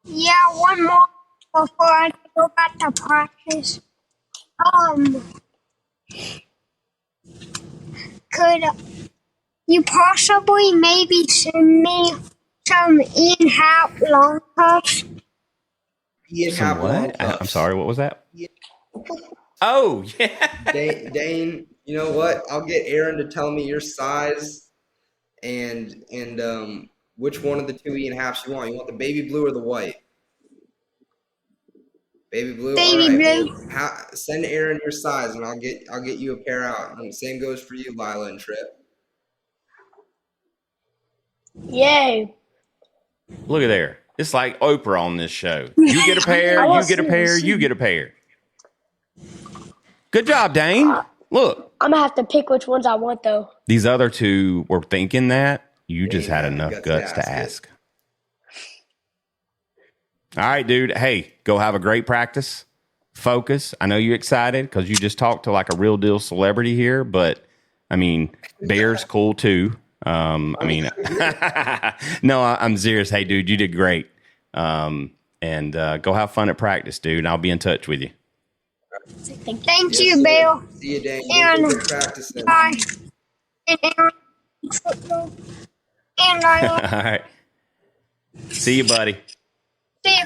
Yeah, one more before I go back to practice. Could you possibly maybe send me some Ian Happ long cups? Ian Some Happ long what? cups. I'm sorry, what was that? Oh, yeah. Dane, you know what? I'll get Aaron to tell me your size and which one of the two Ian Happs you want. You want the baby blue or the white? Baby blue. Baby All right. blue. Well, send Aaron your size, and I'll get you a pair out. And the same goes for you, Lila and Trip. Yay. Look at there. It's like Oprah on this show. You get a pair, you get a pair, you get a pair. Good job, Dane. Look. I'm going to have to pick which ones I want, though. These other two were thinking that. You just Dane had had the enough guts to ask. it. All right, dude. Hey, go have a great practice. Focus. I know you're excited because you just talked to like a real deal celebrity here, but I mean, Bear's cool too. I mean, no, I'm serious. Hey, dude, you did great. And go have fun at practice, dude. And I'll be in touch with you. Thank you, Bill. See you, Dane. Aaron. Good practicing. Bye. And Aaron. And I All right. See you, buddy. see you.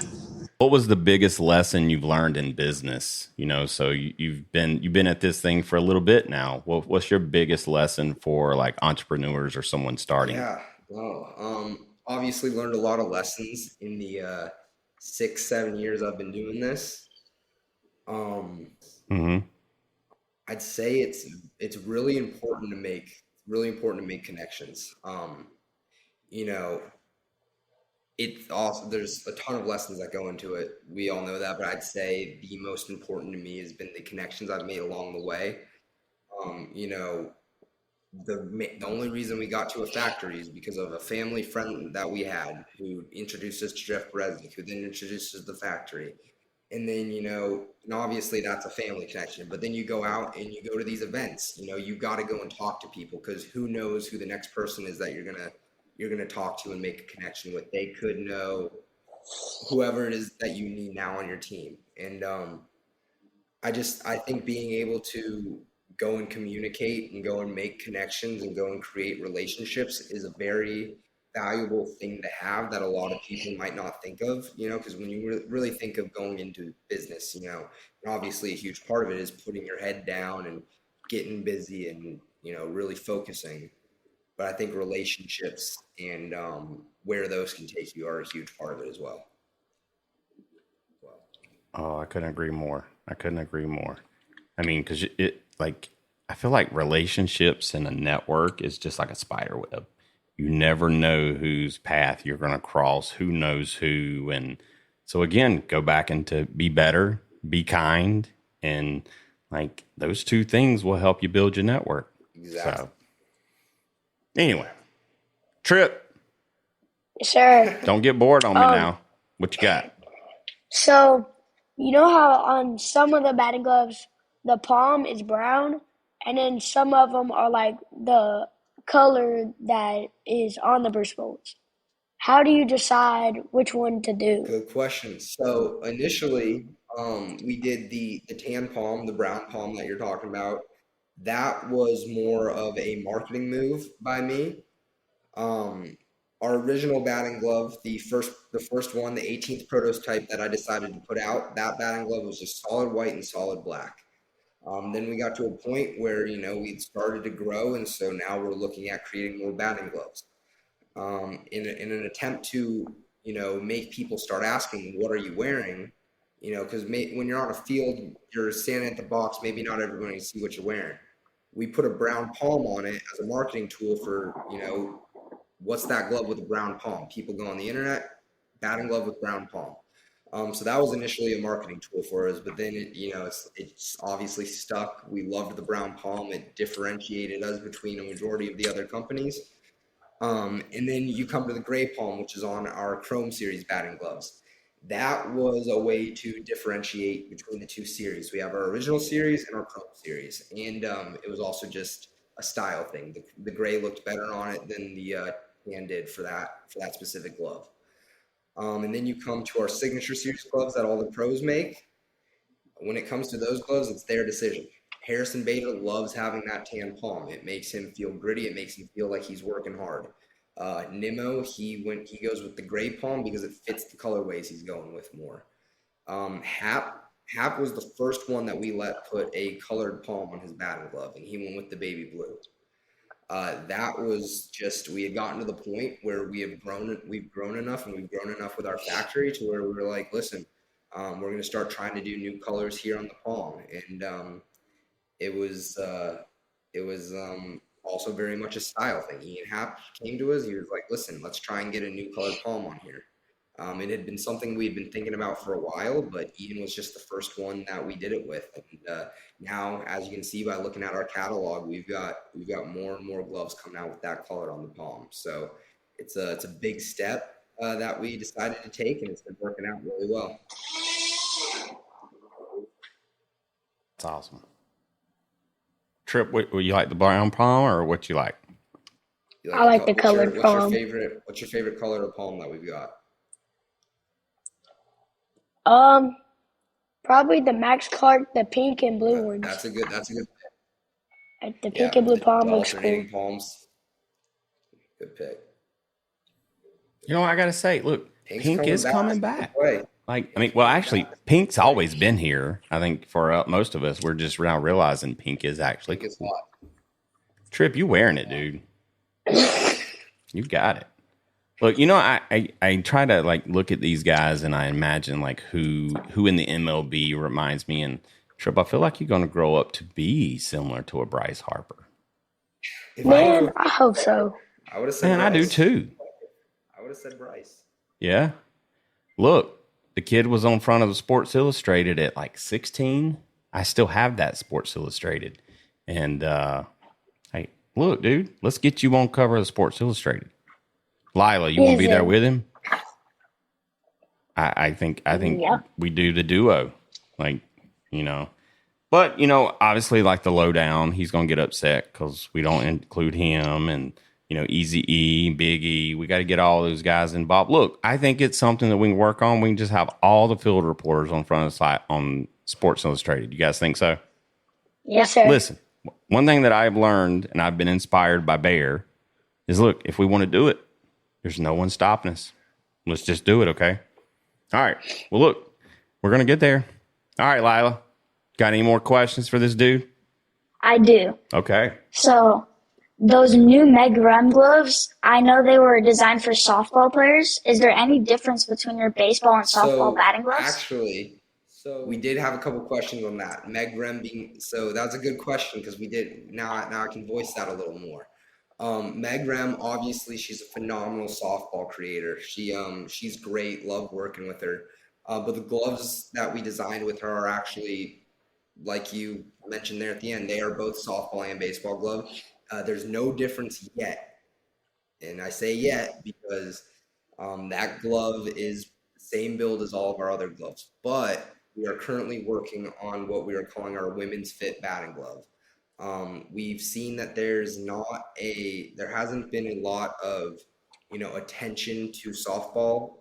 What was the biggest lesson you've learned in business? You know, so you've been at this thing for a little bit now. What's your biggest lesson for like entrepreneurs or someone starting? Yeah, well, obviously learned a lot of lessons in the 6-7 years I've been doing this. I'd say it's really important to make connections. You know, it's also, there's a ton of lessons that go into it. We all know that, but I'd say the most important to me has been the connections I've made along the way. You know, the only reason we got to a factory is because of a family friend that we had who introduced us to Jeff Bresnick, who then introduced us to the factory. And then, you know, and obviously that's a family connection, but then you go out and you go to these events, you know, you got to go and talk to people, because who knows who the next person is that you're going to talk to and make a connection with. They could know whoever it is that you need now on your team. And I think being able to go and communicate and go and make connections and go and create relationships is a very valuable thing to have that a lot of people might not think of, you know, because when you really think of going into business, you know, and obviously a huge part of it is putting your head down and getting busy and, you know, really focusing. But I think relationships and where those can take you are a huge part of it as well. Oh, I couldn't agree more. I mean, because I feel like relationships in a network is just like a spider web. You never know whose path you're going to cross, who knows who. And so again, go back into be better, be kind. And like those two things will help you build your network. Exactly. So anyway, Trip. Sure. Don't get bored on me now. What you got? So, you know how on some of the batting gloves, the palm is brown, and then some of them are like the color that is on the burst bolts. How do you decide which one to do? Good question. So initially, we did the tan palm, the brown palm that you're talking about. That was more of a marketing move by me. Our original batting glove, the first one, the 18th prototype that I decided to put out, that batting glove was just solid white and solid black. Then we got to a point where, you know, we'd started to grow, and so now we're looking at creating more batting gloves. in an attempt to, make people start asking, what are you wearing? Because when you're on a field, you're standing at the box, maybe not everybody can see what you're wearing. We put a brown palm on it as a marketing tool for, what's that glove with a brown palm? People go on the internet, batting glove with brown palm. So that was initially a marketing tool for us, but then it's obviously stuck. We loved the brown palm. It differentiated us between a majority of the other companies. And then you come to the gray palm, which is on our Chrome series batting gloves. That was a way to differentiate between the two series. We have our original series and our Chrome series, and it was also just a style thing. The gray looked better on it than the tan did for that specific glove. And then you come to our signature series gloves that all the pros make. When it comes to those gloves, it's their decision. Harrison Bader loves having that tan palm. It makes him feel gritty. It makes him feel like he's working hard. Nimmo, he goes with the gray palm because it fits the colorways he's going with more. Hap was the first one that we let put a colored palm on his batting glove, and he went with the baby blue. That was just, we had gotten to the point where we've grown enough, and we've grown enough with our factory to where we were like, listen, we're going to start trying to do new colors here on the palm. And it was also very much a style thing. Ian Happ came to us. He was like, listen, let's try and get a new colored palm on here. It had been something we had been thinking about for a while, but Ian was just the first one that we did it with. And now, as you can see by looking at our catalog, we've got more and more gloves coming out with that color on the palm. So it's a big step that we decided to take, and it's been working out really well. That's awesome. Trip, what you like, the brown palm or what you like? I like the colored palm. What's your favorite color of palm that we've got? Probably the Max Clark, the pink and blue ones. That's a good pick. Like the pink and blue palm looks cool. Palms. Good pick. You know, I gotta say, look, pink is coming back. Way. Actually, pink's always been here. I think for most of us, we're just now realizing pink is actually cool. Trip, you wearing it, dude? You got it. Look, I try to like look at these guys and I imagine like who in the MLB reminds me. And Trip, I feel like you're going to grow up to be similar to a Bryce Harper. Man, I hope so. I would have said. Man, Bryce. I do too. I would have said Bryce. Yeah. Look, the kid was on front of the Sports Illustrated at like 16. I still have that Sports Illustrated. And hey, look, dude, let's get you on cover of the Sports Illustrated. Lila, you want to be there with him? I think yeah. We do the duo, like, but obviously like the lowdown, he's going to get upset because we don't include him and, Easy E, Big E. We got to get all those guys involved. Look, I think it's something that we can work on. We can just have all the field reporters on front of the site on Sports Illustrated. You guys think so? Yes, sir. Listen, one thing that I've learned and I've been inspired by Bear is, look, if we want to do it, there's no one stopping us. Let's just do it, okay? All right. Well, look, we're going to get there. All right, Lila. Got any more questions for this dude? I do. Okay. So, those new Meg Rem gloves, I know they were designed for softball players. Is there any difference between your baseball and softball batting gloves? Actually, we did have a couple questions on that. Meg Rem that's a good question because we did. Now I can voice that a little more. Meg Rem, obviously, she's a phenomenal softball creator. She's great. Love working with her. But the gloves that we designed with her are actually, like you mentioned there at the end, they are both softball and baseball gloves. There's no difference yet. And I say yet because that glove is the same build as all of our other gloves. But we are currently working on what we are calling our women's fit batting glove. We've seen that there hasn't been a lot of, attention to softball,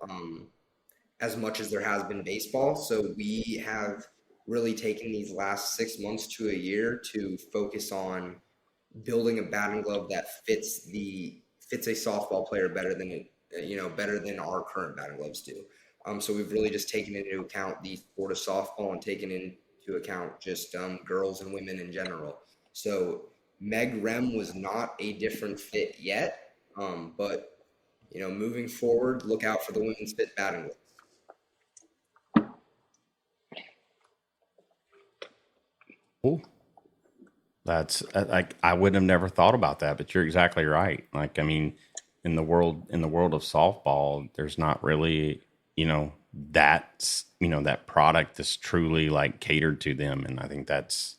as much as there has been baseball. So we have really taken these last 6 months to a year to focus on building a batting glove that fits a softball player better than our current batting gloves do. So we've really just taken into account the sport of softball and taken into account just girls and women in general. So Meg Rem was not a different fit yet, but moving forward, look out for the women's fit batting gloves. Cool. That's like I would have never thought about that, but you're exactly right. Like I mean, in the world of softball, there's not really that product that's truly like catered to them, and I think that's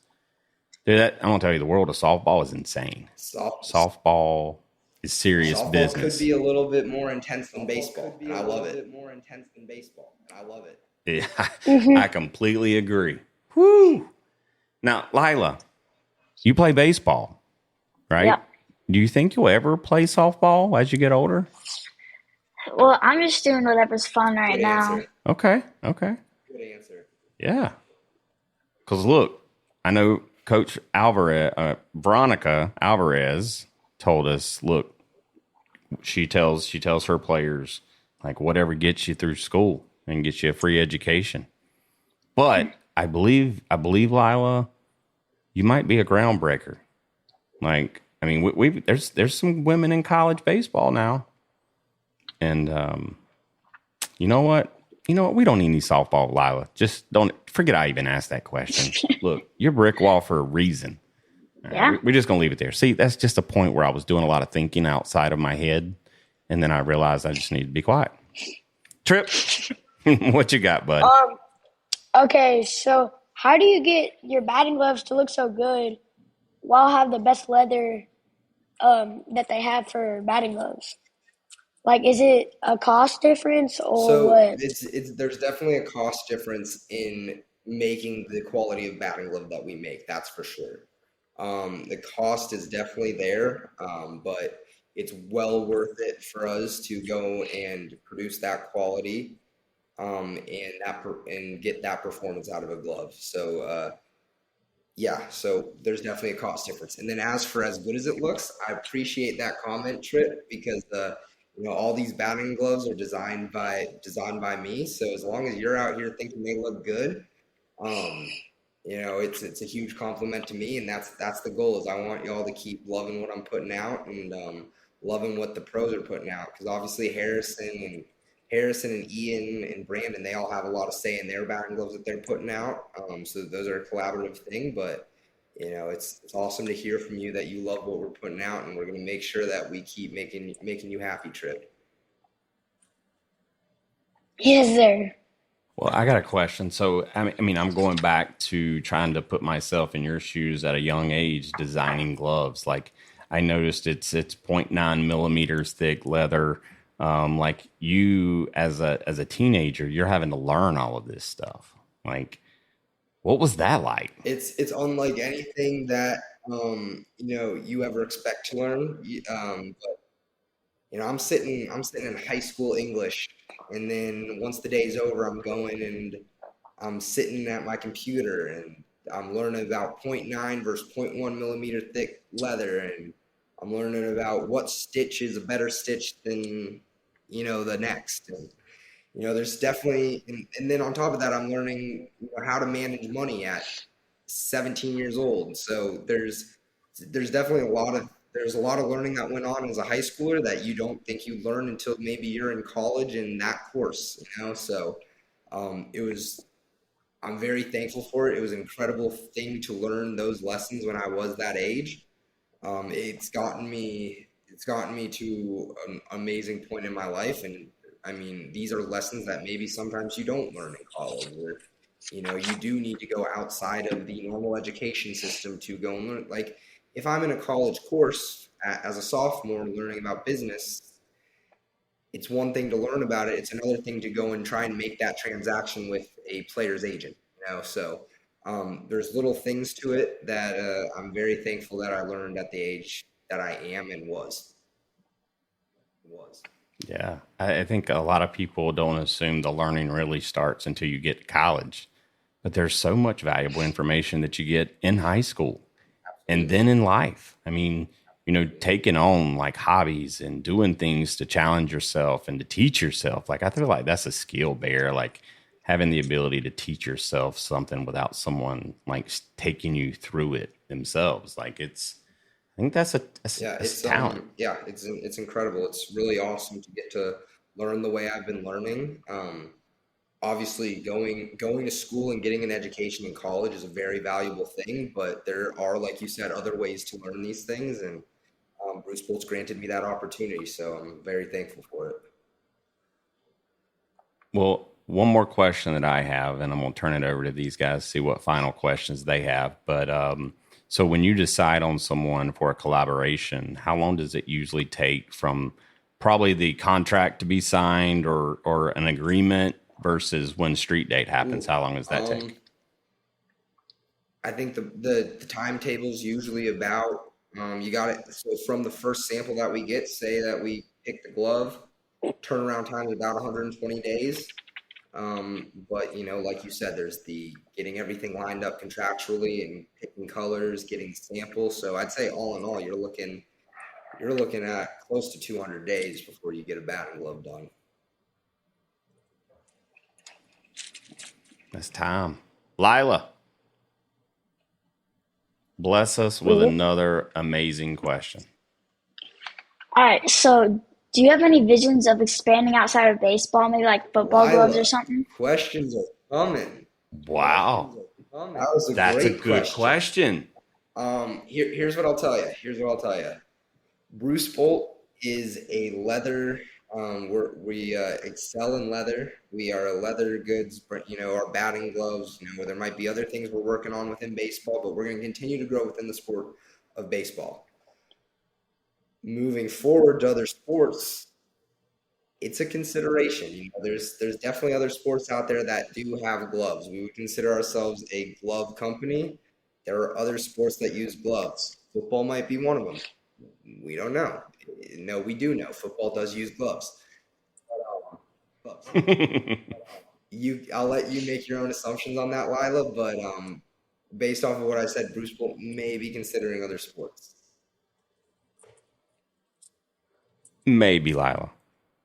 dude. I'm gonna tell you, the world of softball is insane. Softball is serious Softball business. could be a little bit more intense than baseball, and I love it. Yeah, I completely agree. Whoo! Now, Lila, you play baseball, right? Yep. Do you think you'll ever play softball as you get older? Well, I'm just doing whatever's fun right Good now. answer. Okay. Good answer. Yeah. Because look, I know Coach Veronica Alvarez told us, look, she tells her players, like, whatever gets you through school and gets you a free education. But I believe Lila, you might be a groundbreaker. Like, I mean, there's some women in college baseball now, and you know what? We don't need any softball, Lila. Just don't forget I even asked that question. Look, you're brick wall for a reason. Yeah. We're just gonna leave it there. See, that's just a point where I was doing a lot of thinking outside of my head, and then I realized I just need to be quiet. Trip, what you got, bud? Okay, so how do you get your batting gloves to look so good while have the best leather that they have for batting gloves? Like, is it a cost difference or So what? there's definitely a cost difference in making the quality of batting glove that we make. That's for sure. The cost is definitely there, but it's well worth it for us to go and produce that quality, and get that performance out of a glove. So yeah, so there's definitely a cost difference. And then as for as good as it looks, I appreciate that comment, Trip, because all these batting gloves are designed by me. So as long as you're out here thinking they look good, it's a huge compliment to me, and that's the goal. Is I want y'all to keep loving what I'm putting out and loving what the pros are putting out, because obviously Harrison and Ian and Brandon, they all have a lot of say in their batting gloves that they're putting out. So those are a collaborative thing, but it's awesome to hear from you that you love what we're putting out, and we're going to make sure that we keep making you happy, Trip. Yes, sir. Well, I got a question. So, I mean, I'm going back to trying to put myself in your shoes at a young age, designing gloves. Like, I noticed it's 0.9 millimeters thick leather. Like you, as a teenager, you're having to learn all of this stuff. Like, what was that like? It's unlike anything that you ever expect to learn. But I'm sitting in high school English, and then once the day's over, I'm going and I'm sitting at my computer and I'm learning about 0.9 versus 0.1 millimeter thick leather, and I'm learning about what stitch is a better stitch than the next. And there's definitely, and then on top of that, I'm learning how to manage money at 17 years old. So there's definitely a lot of learning that went on as a high schooler that you don't think you learn until maybe you're in college in that course, So I'm very thankful for it. It was an incredible thing to learn those lessons when I was that age. It's gotten me to an amazing point in my life, and I mean, these are lessons that maybe sometimes you don't learn in college, or you do need to go outside of the normal education system to go and learn. Like, if I'm in a college course as a sophomore learning about business, it's one thing to learn about it. It's another thing to go and try and make that transaction with a player's agent. So there's little things to it that I'm very thankful that I learned at the age that I am and was. Yeah, I think a lot of people don't assume the learning really starts until you get to college. But there's so much valuable information that you get in high school and then in life. I mean, taking on like hobbies and doing things to challenge yourself and to teach yourself. Like, I feel like that's a skill, Bear. Like, having the ability to teach yourself something without someone like taking you through it themselves. Like, I think that's Yeah, that's talent. it's incredible. It's really awesome to get to learn the way I've been learning. Obviously, going to school and getting an education in college is a very valuable thing, but there are, like you said, other ways to learn these things, and Bruce Bolt's granted me that opportunity, so I'm very thankful for it. Well, one more question that I have, and I'm going to turn it over to these guys, see what final questions they have. But so when you decide on someone for a collaboration, how long does it usually take from probably the contract to be signed or an agreement versus when street date happens? How long does that take? I think the timetable is usually about you got it. So from the first sample that we get, say that we pick the glove, turnaround time is about 120 days. But like you said, there's the getting everything lined up contractually and picking colors, getting samples. So I'd say all in all, you're looking at close to 200 days before you get a batting glove done. That's time. Lila, bless us with another amazing question. All right, so do you have any visions of expanding outside of baseball, maybe like football gloves or Lila, something? questions are coming. Wow. That was That's a great good question. Here's what I'll tell you. Bruce Bolt is a leather. We excel in leather. We are a leather goods. Our batting gloves. There might be other things we're working on within baseball, but we're going to continue to grow within the sport of baseball. Moving forward to other sports, it's a consideration. There's definitely other sports out there that do have gloves. We would consider ourselves a glove company. There are other sports that use gloves. Football might be one of them. We don't know. No, we do know. Football does use gloves. I'll let you make your own assumptions on that, Lila, but based off of what I said, Bruce Bolt may be considering other sports. Maybe, Lila.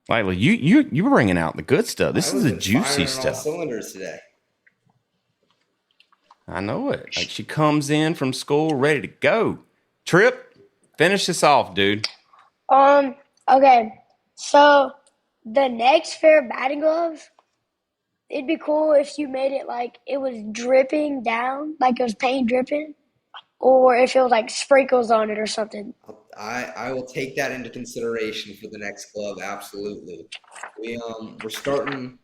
Lila, you bringing out the good stuff. This is the juicy stuff. All cylinders today. I know it. Like she comes in from school ready to go. Trip, finish this off, dude. Okay. So the next pair of batting gloves, it'd be cool if you made it like it was dripping down, like it was paint dripping, or if it was like sprinkles on it or something. I will take that into consideration for the next glove. Absolutely. We're starting.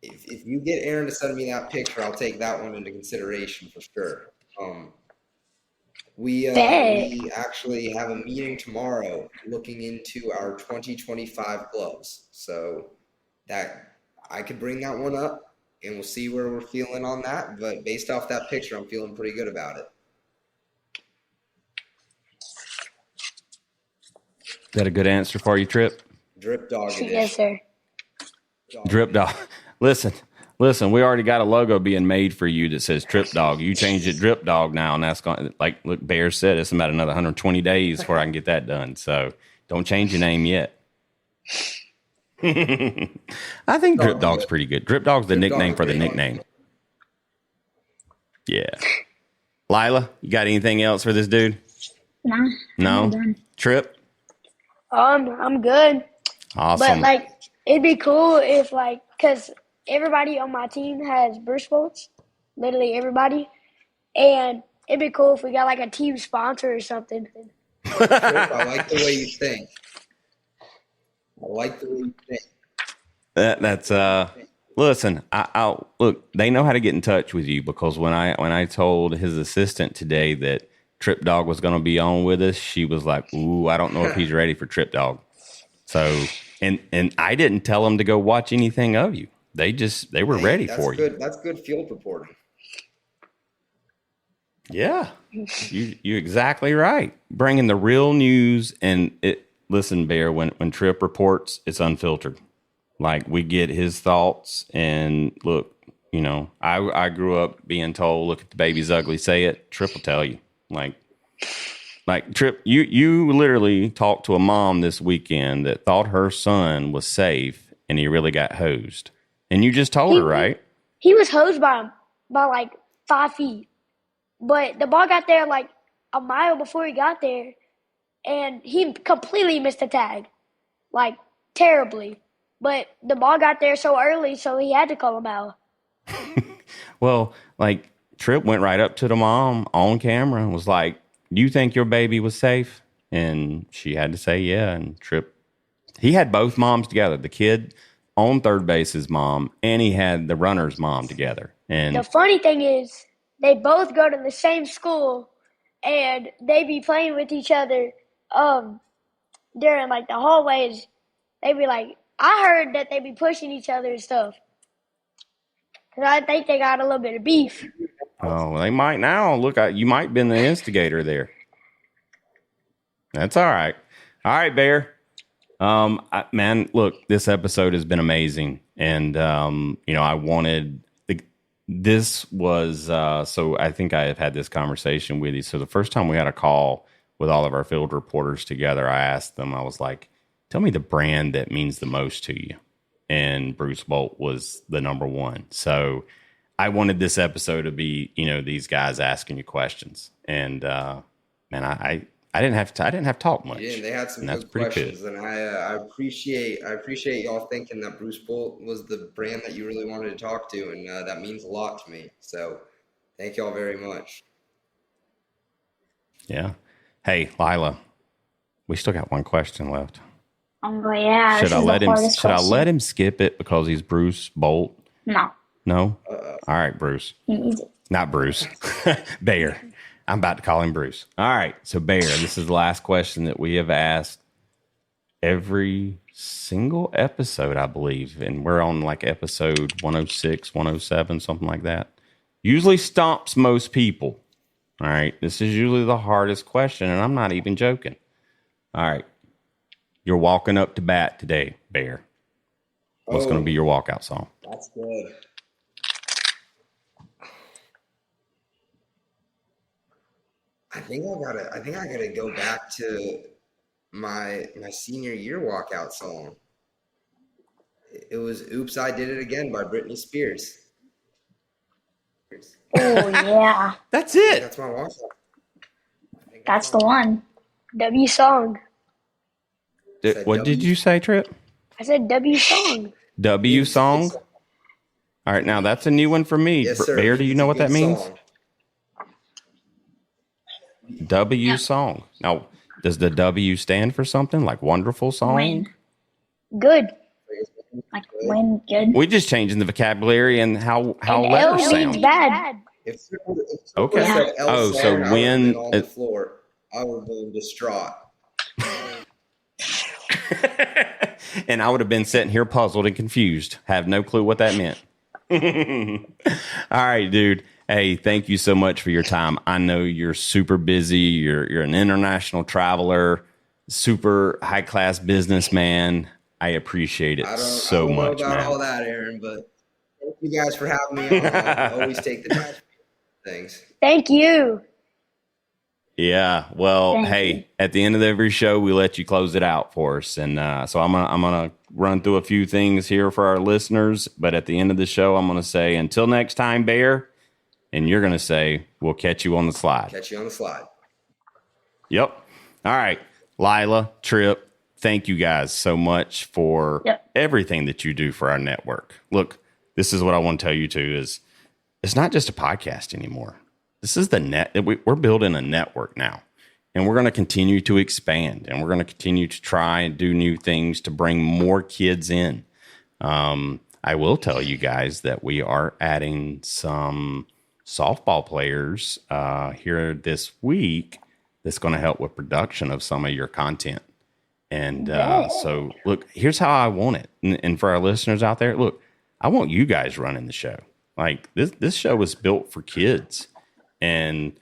If you get Aaron to send me that picture, I'll take that one into consideration for sure. We actually have a meeting tomorrow looking into our 2025 gloves. So that I could bring that one up and we'll see where we're feeling on that. But based off that picture, I'm feeling pretty good about it. Is that a good answer for you, Trip? Drip Dog edition. Yes, sir. Drip Dog. Listen, we already got a logo being made for you that says Trip Dog. You changed it Drip Dog now, and that's going, like look, Bear said, it's about another 120 days before I can get that done. So don't change your name yet. I think Drip Dog's pretty good. Drip Dog's the nickname for the nickname. Yeah. Lila, you got anything else for this dude? No? Trip? I'm good. Awesome. But it'd be cool if because everybody on my team has Bruce Bolts, literally everybody, and it'd be cool if we got a team sponsor or something. I like the way you think. That's listen, I'll look, they know how to get in touch with you because when I told his assistant today that Trip Dog was going to be on with us, she was like, "Ooh, I don't know if he's ready for Trip Dog." So, and I didn't tell them to go watch anything of you. They were ready for you. That's good field reporting. Yeah, you're exactly right. Bringing the real news listen, Bear, when Trip reports, it's unfiltered. Like we get his thoughts and look, I grew up being told, look at the baby's ugly, say it. Trip will tell you. Like Trip, you literally talked to a mom this weekend that thought her son was safe and he really got hosed. And you just told her, right? He was hosed by 5 feet. But the ball got there a mile before he got there. and he completely missed the tag, like terribly. But the ball got there so early, so he had to call him out. Well, like Tripp went right up to the mom on camera and was like, "Do you think your baby was safe?" And she had to say, "Yeah." And Tripp, he had both moms together, the kid on third base's mom, and he had the runner's mom together. And The funny thing is, they both go to the same school, and they be playing with each other during like the hallways. They be like, I heard that they be pushing each other and stuff. Cause I think they got a little bit of beef. oh, they might now. Look, you might have been the instigator there. That's all right. All right, Bear. Man, look, this episode has been amazing. And, I wanted, this was, so I think I have had this conversation with you. So the first time we had a call with all of our field reporters together, I asked them, I was like, tell me the brand that means the most to you. And Bruce Bolt was the number one. So I wanted this episode to be, these guys asking you questions. And, man, I didn't have to talk much. Yeah, they had some good questions, good. and I appreciate y'all thinking that Bruce Bolt was the brand that you really wanted to talk to, and that means a lot to me. So, thank y'all very much. Yeah. Hey, Lila, we still got one question left. Yeah. Should I let him skip it because he's Bruce Bolt? No. No. All right, Bruce. He needs it. Not Bruce. Bear. I'm about to call him Bruce. All right. So, Bear, this is the last question that we have asked every single episode, I believe. And we're on like episode 106, 107, something like that. Usually stomps most people. All right. This is usually the hardest question, and I'm not even joking. All right. You're walking up to bat today, Bear. What's going to be your walkout song? That's good. I think I gotta go back to my senior year walkout song. It was "Oops, I Did It Again" by Britney Spears. Oh, yeah. That's it. That's my walkout. That's the one. W song. What did you say, Tripp? I said W song. W song? All right, now that's a new one for me. Yes, sir. Bear, do you know what that means? Song. W song. Now, does the W stand for something like wonderful song? Win. Good. Like win, good. We're just changing the vocabulary and how And letters L means sound. bad. If Okay. said L Oh, song, so I would've when been on the floor, I would have been distraught. And I would have been sitting here puzzled and confused. Have no clue what that meant. All right, dude. Hey, thank you so much for your time. I know you're super busy. You're an international traveler, super high class businessman. I appreciate it so much, I don't know about man. all that, Aaron, but thank you guys for having me on. I always take the time for things. Thank you. Yeah. Well, Thank hey, you. at the end of every show, we let you close it out for us. And so I'm gonna run through a few things here for our listeners. But at the end of the show, I'm gonna say, until next time, Bear. And you're gonna say, we'll catch you on the slide. Catch you on the slide. Yep. All right. Lila, Tripp, thank you guys so much for everything that you do for our network. Look, this is what I want to tell you too, is it's not just a podcast anymore. This is the net. We're building a network now, and we're going to continue to expand, and we're going to continue to try and do new things to bring more kids in. I will tell you guys that we are adding some softball players here this week that's going to help with production of some of your content. And so, look, here's how I want it. And for our listeners out there, look, I want you guys running the show. Like this show was built for kids. And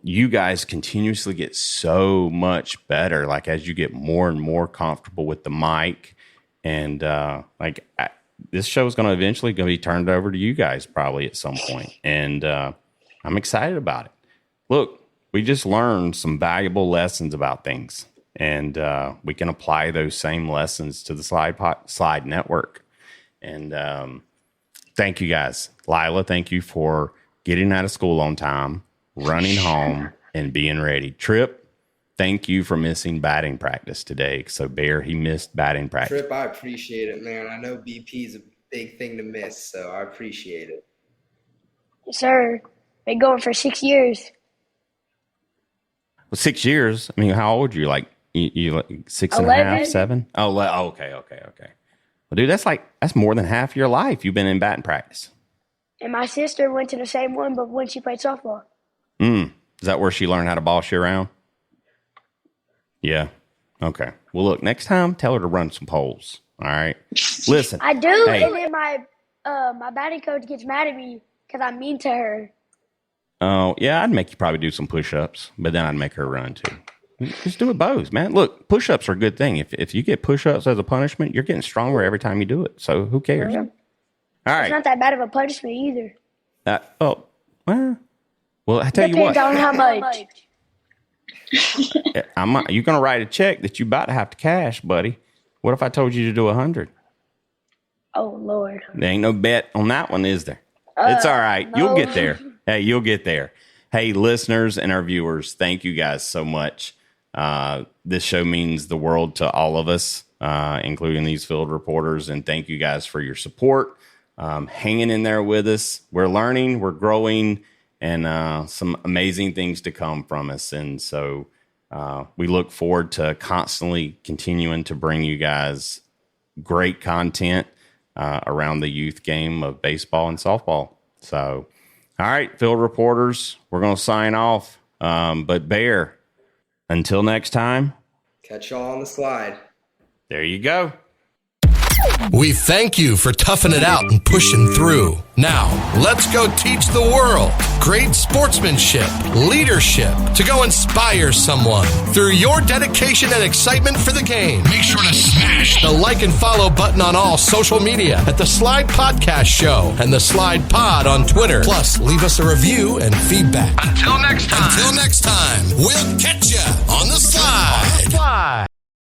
you guys continuously get so much better, like as you get more and more comfortable with the mic. And this show is going to eventually be turned over to you guys probably at some point. And I'm excited about it. Look, we just learned some valuable lessons about things. And we can apply those same lessons to the Slide Network. And thank you guys. Lila, thank you for getting out of school on time, running home, and being ready. Tripp, thank you for missing batting practice today. So Bear, he missed batting practice. Trip, I appreciate it, man. I know BP is a big thing to miss, so I appreciate it. Yes, sir. Been going for 6 years. Well, 6 years. I mean, how old are you? Like you like 6 and a 11. half, 7? Oh, okay. Well, dude, that's more than half your life you've been in batting practice. And my sister went to the same one, but when she played softball. Is that where she learned how to boss you around? Yeah. Okay. Well, look, next time, tell her to run some polls. All right. Listen. I do, Hey. and then my batting coach gets mad at me because I'm mean to her. Oh, yeah, I'd make you probably do some push-ups, but then I'd make her run too. Just do it both, man. Look, push-ups are a good thing. If you get push-ups as a punishment, you're getting stronger every time you do it. So who cares? Yeah. All It's right. not that bad of a punishment either. Well, I tell you what. Depends on how much. You're going to write a check that you're about to have to cash, buddy. What if I told you to do 100? Oh, Lord. There ain't no bet on that one, is there? It's all right. no. You'll get there. Hey, you'll get there. Hey, listeners and our viewers, thank you guys so much. This show means the world to all of us, including these field reporters. And thank you guys for your support, hanging in there with us. We're learning, we're growing, and some amazing things to come from us. And so we look forward to constantly continuing to bring you guys great content around the youth game of baseball and softball. So, all right, field reporters, we're going to sign off. But Bear, until next time. Catch y'all on the slide. There you go. We thank you for toughing it out and pushing through. Now, let's go teach the world great sportsmanship, leadership, to go inspire someone through your dedication and excitement for the game. Make sure to smash the like and follow button on all social media at The Slide Podcast Show and The Slide Pod on Twitter. Plus, leave us a review and feedback. Until next time, we'll catch